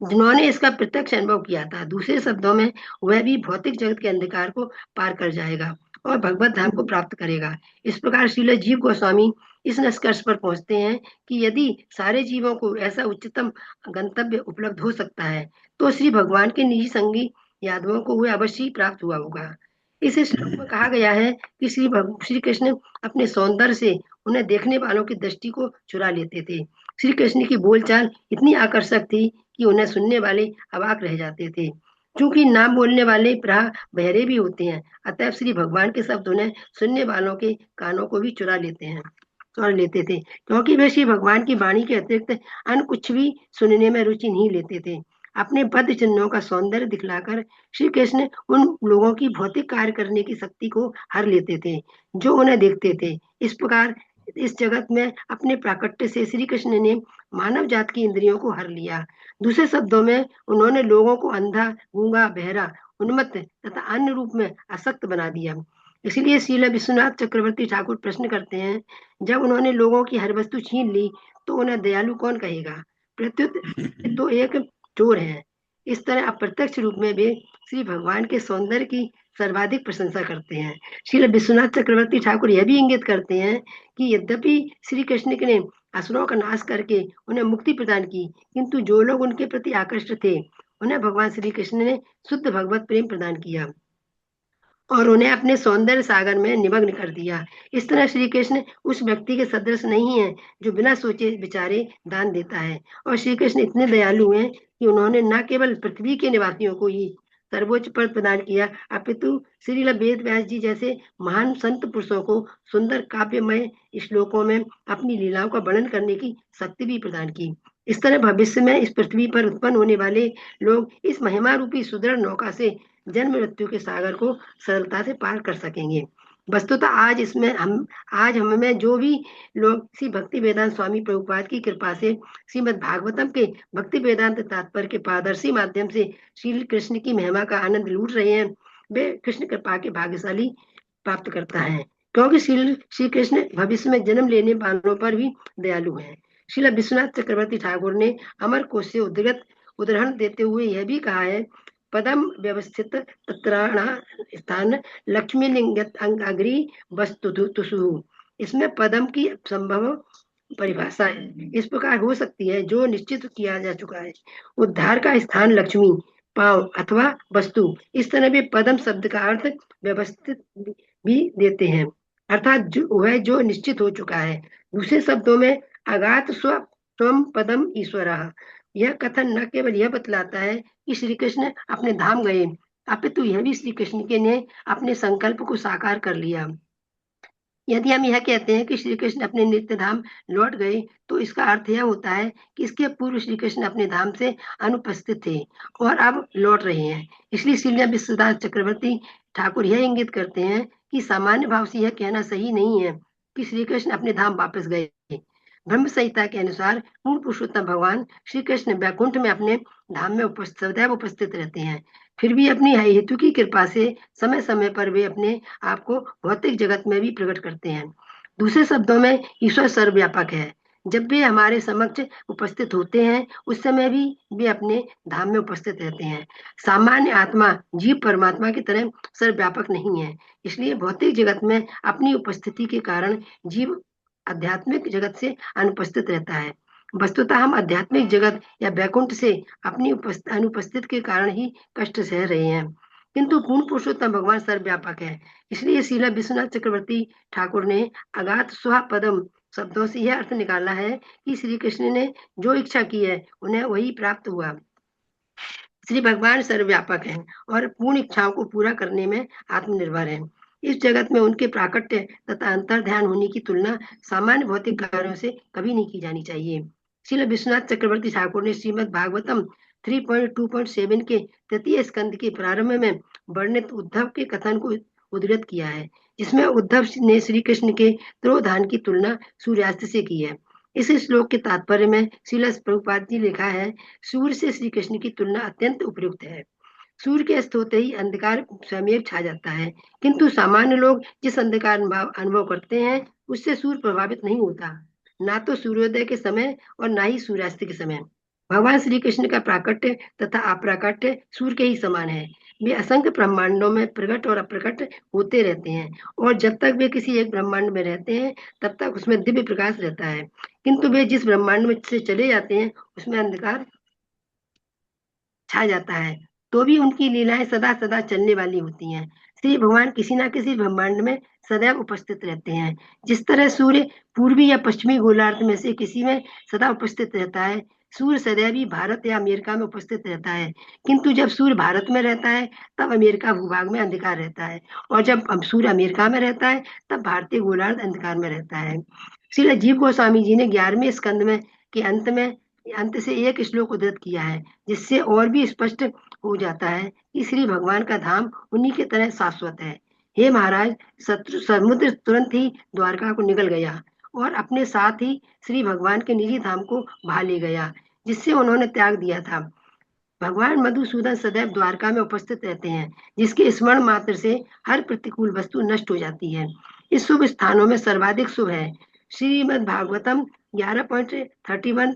[SPEAKER 10] जिन्होंने इसका प्रत्यक्ष अनुभव किया था। दूसरे शब्दों में वह भी भौतिक जगत के अंधकार को पार कर जाएगा और भगवत धाम को प्राप्त करेगा। इस प्रकार श्रील जीव गोस्वामी इस निष्कर्ष पर पहुंचते हैं कि यदि सारे जीवों को ऐसा उच्चतम गंतव्य उपलब्ध हो सकता है, तो श्री भगवान के निजी संगी यादवों को वह अवश्य प्राप्त हुआ होगा। इस श्लोक में कहा गया है कि श्री कृष्ण अपने सौंदर्य से उन्हें देखने वालों की दृष्टि को चुरा लेते थे। श्री कृष्ण की बोलचाल इतनी आकर्षक थी कि उन्हें सुनने वाले अवाक रह जाते थे। क्योंकि नाम बोलने वाले प्राय बहरे भी होते हैं, अतः श्री भगवान के शब्द उन्हें सुनने वालों के कानों को भी चुरा लेते थे, क्योंकि वे श्री भगवान की वाणी के अतिरिक्त अन्य कुछ भी सुनने में रुचि नहीं लेते थे। अपने पद चिन्हों का सौंदर्य दिखलाकर श्री कृष्ण उन लोगों की भौतिक कार्य करने की शक्ति को हर लेते थे जो उन्हें देखते थे। इस प्रकार इस जगत में अपने प्राकट्य से श्री कृष्ण ने मानव जात की इंद्रियों को हर लिया। दूसरे शब्दों में उन्होंने लोगों को अंधा, गूंगा, बहरा, उन्मत्त तथा अन्य रूप में आसक्त बना दिया। इसलिए श्रील विश्वनाथ चक्रवर्ती ठाकुर प्रश्न करते हैं, जब उन्होंने लोगों की हर वस्तु छीन ली तो उन्हें दयालु कौन कहेगा? प्रत्युत तो एक चोर है। इस तरह अप्रत्यक्ष रूप में वे श्री भगवान के सौंदर्य की सर्वाधिक प्रशंसा करते हैं। श्रील विश्वनाथ चक्रवर्ती ठाकुर यह भी इंगित करते हैं कि यद्यपि श्री कृष्ण ने असुरों का नाश करके उन्हें मुक्ति प्रदान की, किंतु जो लोग उनके प्रति आकृष्ट थे, उन्हें भगवान श्री कृष्ण ने शुद्ध भगवत प्रेम प्रदान किया और उन्हें अपने सौंदर्य सागर में निमग्न कर दिया। इस तरह श्री कृष्ण उस व्यक्ति के सदृश नहीं है जो बिना सोचे विचारे दान देता है, और श्री कृष्ण इतने दयालु हैं कि उन्होंने न केवल पृथ्वी के निवासियों को ही सर्वोच्च पद प्रदान किया, अपितु श्रील वेद व्यास जी जैसे महान संत पुरुषों को सुंदर काव्यमय श्लोकों में अपनी लीलाओं का वर्णन करने की शक्ति भी प्रदान की। इस तरह भविष्य में इस पृथ्वी पर उत्पन्न होने वाले लोग इस महिमा रूपी सुदृढ़ नौका से जन्म मृत्यु के सागर को सरलता से पार कर सकेंगे। वस्तुतः आज हमें जो भी लोग श्री भक्ति वेदांत स्वामी प्रभुपाद की कृपा से श्रीमद् भागवतम के भक्ति वेदांत तात्पर्य के पारदर्शी माध्यम से श्री कृष्ण की महिमा का आनंद लूट रहे हैं, वे कृष्ण कृपा के भाग्यशाली प्राप्त करता है, क्योंकि श्री कृष्ण भविष्य में जन्म लेने वालों पर भी दयालु है। श्रील विश्वनाथ चक्रवर्ती ठाकुर ने अमर कोश से उदाहरण देते हुए यह भी कहा है, पदम व्यवस्थित तत्राण स्थान लक्ष्मी लिंगत अग्री वस्तु तुसु। इसमें पदम की संभव परिभाषा है, इस प्रकार हो सकती है जो निश्चित किया जा चुका है। उद्धार का स्थान लक्ष्मी, पांव अथवा वस्तु। इस तरह वे पदम शब्द का अर्थ व्यवस्थित भी देते हैं, अर्थात वह जो निश्चित हो चुका है। दूसरे शब्दों में अगात स्वम पदम ईश्वर। यह कथन न केवल यह बतलाता है कि श्री कृष्ण अपने धाम गए, अपितु यह भी श्री कृष्ण के ने अपने संकल्प को साकार कर लिया। यदि हम यह कहते हैं कि श्री कृष्ण अपने नित्य धाम लौट गए, तो इसका अर्थ यह होता है कि इसके पूर्व श्री कृष्ण अपने धाम से अनुपस्थित थे और अब लौट रहे हैं। इसलिए श्रील विश्वनाथ चक्रवर्ती ठाकुर यह इंगित करते हैं कि सामान्य भाव से यह कहना सही नहीं है कि श्री कृष्ण अपने धाम वापस गए। ब्रह्म संहिता के अनुसार पूर्ण पुरुषोत्तम भगवान श्री कृष्ण वैकुंठ में अपने धाम में सदैव उपस्थित रहते हैं। फिर भी अपनी हेतु की कृपा से समय समय पर वे अपने आप को भौतिक जगत में भी प्रकट करते हैं। दूसरे शब्दों में ईश्वर सर्वव्यापक है। जब वे हमारे समक्ष उपस्थित होते हैं उस समय भी वे अपने धाम में उपस्थित रहते हैं। सामान्य आत्मा जीव परमात्मा की तरह सर्वव्यापक नहीं है, इसलिए भौतिक जगत में अपनी उपस्थिति के कारण जीव आध्यात्मिक जगत से अनुपस्थित रहता है। वस्तुतः हम आध्यात्मिक जगत या वैकुंठ से अपनी अनुपस्थित के कारण ही कष्ट सह रहे हैं, किंतु पूर्ण पुरुषोत्तम भगवान सर्वव्यापक है। इसलिए श्रीला विश्वनाथ चक्रवर्ती ठाकुर ने अगाध स्वपदम शब्दों से यह अर्थ निकाला है कि श्री कृष्ण ने जो इच्छा की है उन्हें वही प्राप्त हुआ। श्री भगवान सर्वव्यापक हैं और पूर्ण इच्छाओं को पूरा करने में आत्मनिर्भर हैं। इस जगत में उनके प्राकट्य तथा अंतर्ध्यान होने की तुलना सामान्य भौतिक कार्यों से कभी नहीं की जानी चाहिए। श्री विश्वनाथ चक्रवर्ती ठाकुर ने श्रीमद् भागवतम 3.2.7 के तृतीय स्कंद के प्रारंभ में वर्णित उद्धव के कथन को उद्धृत किया है, जिसमें उद्धव ने श्री कृष्ण के तिरोधान की तुलना सूर्यास्त से की है। इस श्लोक के तात्पर्य में श्रील प्रभुपाद जी लिखा है, सूर्य से श्री कृष्ण की तुलना अत्यंत उपयुक्त है। सूर्य के अस्त होते ही अंधकार स्वयं छा जाता है, किंतु सामान्य लोग जिस अंधकार अनुभव करते हैं उससे सूर्य प्रभावित नहीं होता, ना तो सूर्योदय के समय और ना ही सूर्यास्त के समय। भगवान श्री कृष्ण का प्राकट्य तथा अप्राकट्य सूर्य के ही समान है। वे असंख्य ब्रह्मांडों में प्रकट और अप्रकट होते रहते हैं, और जब तक वे किसी एक ब्रह्मांड में रहते हैं तब तक उसमें दिव्य प्रकाश रहता है, किंतु वे जिस ब्रह्मांड में से चले जाते हैं उसमें अंधकार छा जाता है, तो भी उनकी लीलाएं सदा सदा चलने वाली होती हैं। श्री भगवान किसी न किसी ब्रह्मांड में सदैव उपस्थित रहते हैं। जिस तरह सूर्य पूर्वी या पश्चिमी गोलार्ध में से किसी में सदा उपस्थित रहता है, सूर्य सदैव ही भारत या अमेरिका में उपस्थित रहता है, किंतु जब सूर्य भारत में रहता है तब अमेरिका भूभाग में अंधकार रहता है, और जब सूर्य अमेरिका में रहता है तब भारतीय गोलार्ध अंधकार में रहता है। श्री जीव गोस्वामी जी ने 11वें स्कंद में के अंत से एक श्लोक उद्धृत किया है, जिससे और भी स्पष्ट हो जाता है कि श्री भगवान का धाम उन्हीं के तरह शाश्वत है। हे महाराज, समुद्र तुरंत ही द्वारका को निकल गया और अपने साथ ही श्री भगवान के निजी धाम को भा ले गया, जिससे उन्होंने त्याग दिया था। भगवान मधुसूदन सदैव द्वारका में उपस्थित रहते हैं, जिसके स्मरण मात्र से हर प्रतिकूल वस्तु नष्ट हो जाती है। इस शुभ स्थानों में सर्वाधिक शुभ है श्रीमद् भागवतम 11.31,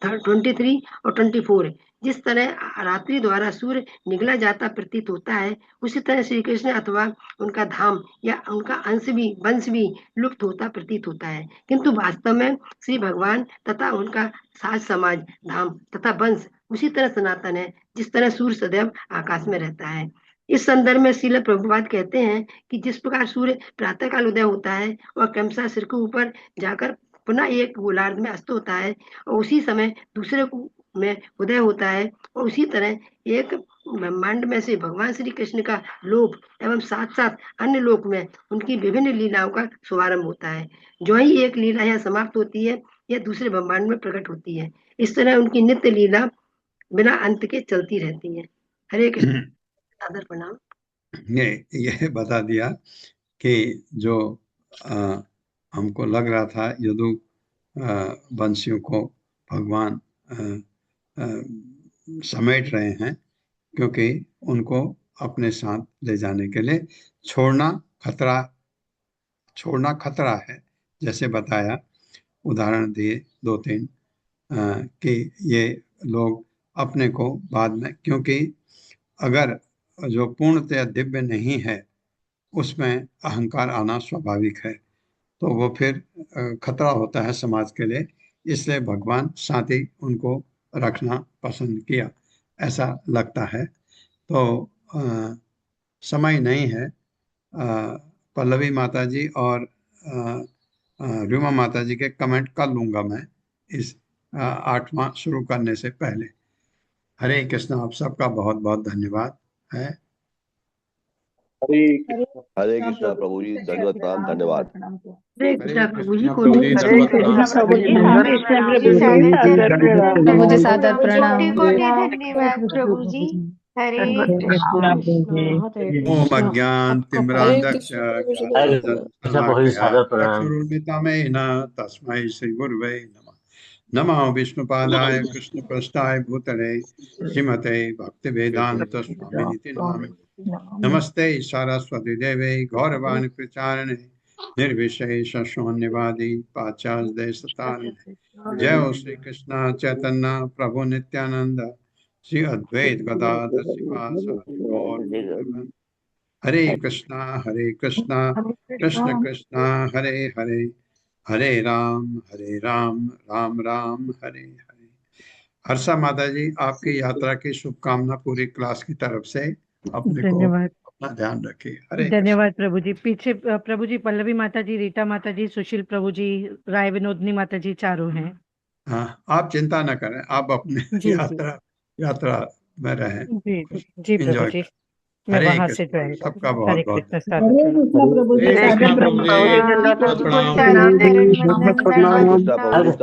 [SPEAKER 10] 23 और 24। जिस तरह रात्रि द्वारा सूर्य निगला जाता प्रतीत होता है, उसी तरह श्री कृष्ण अथवा उनका धाम या उनका वंश भी लुप्त होता प्रतीत होता है, किंतु वास्तव में श्री भगवान तथा उनका साज समाज, धाम तथा वंश उसी तरह सनातन है जिस तरह सूर्य सदैव आकाश में रहता है। इस संदर्भ में श्रील प्रभुपाद कहते हैं कि जिस प्रकार सूर्य प्रातः काल उदय होता है और क्रमशः सिर के ऊपर जाकर पुनः एक गोलार्ध में अस्त होता है और उसी समय दूसरे में उदय होता है, और उसी तरह एक ब्रह्मांड में से भगवान श्री कृष्ण का लोक एवं साथ साथ अन्य लोक में उनकी विभिन्न लीलाओं का शुभारंभ होता है। जो ही एक लीला यहाँ समाप्त होती है, यह दूसरे ब्रह्मांड में प्रकट होती है। इस तरह उनकी नित्य लीला बिना अंत के चलती रहती है। हरे कृष्ण। सादर प्रणाम।
[SPEAKER 1] ये बता दिया कि जो हमको लग रहा था यदु वंशियों को भगवान समेट रहे हैं, क्योंकि उनको अपने साथ ले जाने के लिए छोड़ना खतरा है। जैसे बताया, उदाहरण दिए 2-3 कि ये लोग अपने को बाद में, क्योंकि अगर जो पूर्णतया दिव्य नहीं है उसमें अहंकार आना स्वाभाविक है, तो वो फिर खतरा होता है समाज के लिए। इसलिए भगवान साथ ही उनको रखना पसंद किया, ऐसा लगता है। तो समय नहीं है। पल्लवी माता जी और रूमा माता जी के कमेंट कर लूंगा मैं इस 8वां शुरू करने से पहले। हरे कृष्ण। आप सबका बहुत बहुत धन्यवाद है।
[SPEAKER 2] हरे कृष्णा प्रभु जी, दंडवत प्रणाम, धन्यवाद।
[SPEAKER 10] हरे कृष्णा प्रभु जी को
[SPEAKER 3] प्रभु जी सादर प्रणाम।
[SPEAKER 6] धन्यवाद प्रभु जी। हरे कृष्णा।
[SPEAKER 1] ओम अज्ञान तिम्रांधस्य चक्षुरुन्मिलितं तस्मै श्री गुरुवे नमः। नमः विष्णुपादाय कृष्णपृष्ठाय भूतले श्रीमते भक्तिवेदांत स्वामिनिति नामिने। नमस्ते सरस्वती देवे गौरवाणी प्रचारिणे निर्विशेष शून्यवादी पाचाज देशताल। जय हो श्री कृष्ण चैतन्य प्रभु नित्यानंद श्री अद्वैत गदाधर शिवासादि गौर भक्तवृंद। हरे कृष्णा कृष्ण कृष्ण हरे हरे, हरे राम राम राम हरे हरे। हर्षा माता जी, आपकी यात्रा की शुभकामना पूरी क्लास की तरफ से। अपने को
[SPEAKER 11] धन्यवाद।
[SPEAKER 1] अपना ध्यान रखिए। हरे
[SPEAKER 11] धन्यवाद प्रभु जी। पीछे प्रभु जी पल्लवी माता जी, रीटा माता जी, सुशील प्रभु जी, राय विनोदनी माता जी चारों हैं।
[SPEAKER 1] हाँ, आप चिंता न करें, आप अपने
[SPEAKER 11] जी
[SPEAKER 1] यात्रा में रहें,
[SPEAKER 11] जी प्रभु
[SPEAKER 1] एंजॉय
[SPEAKER 11] जी,
[SPEAKER 1] करें।
[SPEAKER 11] मैं
[SPEAKER 1] हरे
[SPEAKER 11] वहां से
[SPEAKER 1] कृष्ण,
[SPEAKER 11] ज्वाइन
[SPEAKER 1] सबका
[SPEAKER 11] करूंगी।
[SPEAKER 1] बहुत
[SPEAKER 11] हरे
[SPEAKER 1] बहुत
[SPEAKER 11] कृष्ण
[SPEAKER 1] धन्यवाद।
[SPEAKER 11] साधु
[SPEAKER 4] कृष्ण प्रभु जी,
[SPEAKER 5] हरे
[SPEAKER 4] साधु
[SPEAKER 5] कृष्ण
[SPEAKER 4] प्रभु
[SPEAKER 5] प्रभु जी,
[SPEAKER 4] जी,
[SPEAKER 5] प्रणाम।
[SPEAKER 4] चरणों में
[SPEAKER 5] प्रणाम।
[SPEAKER 4] वंदन।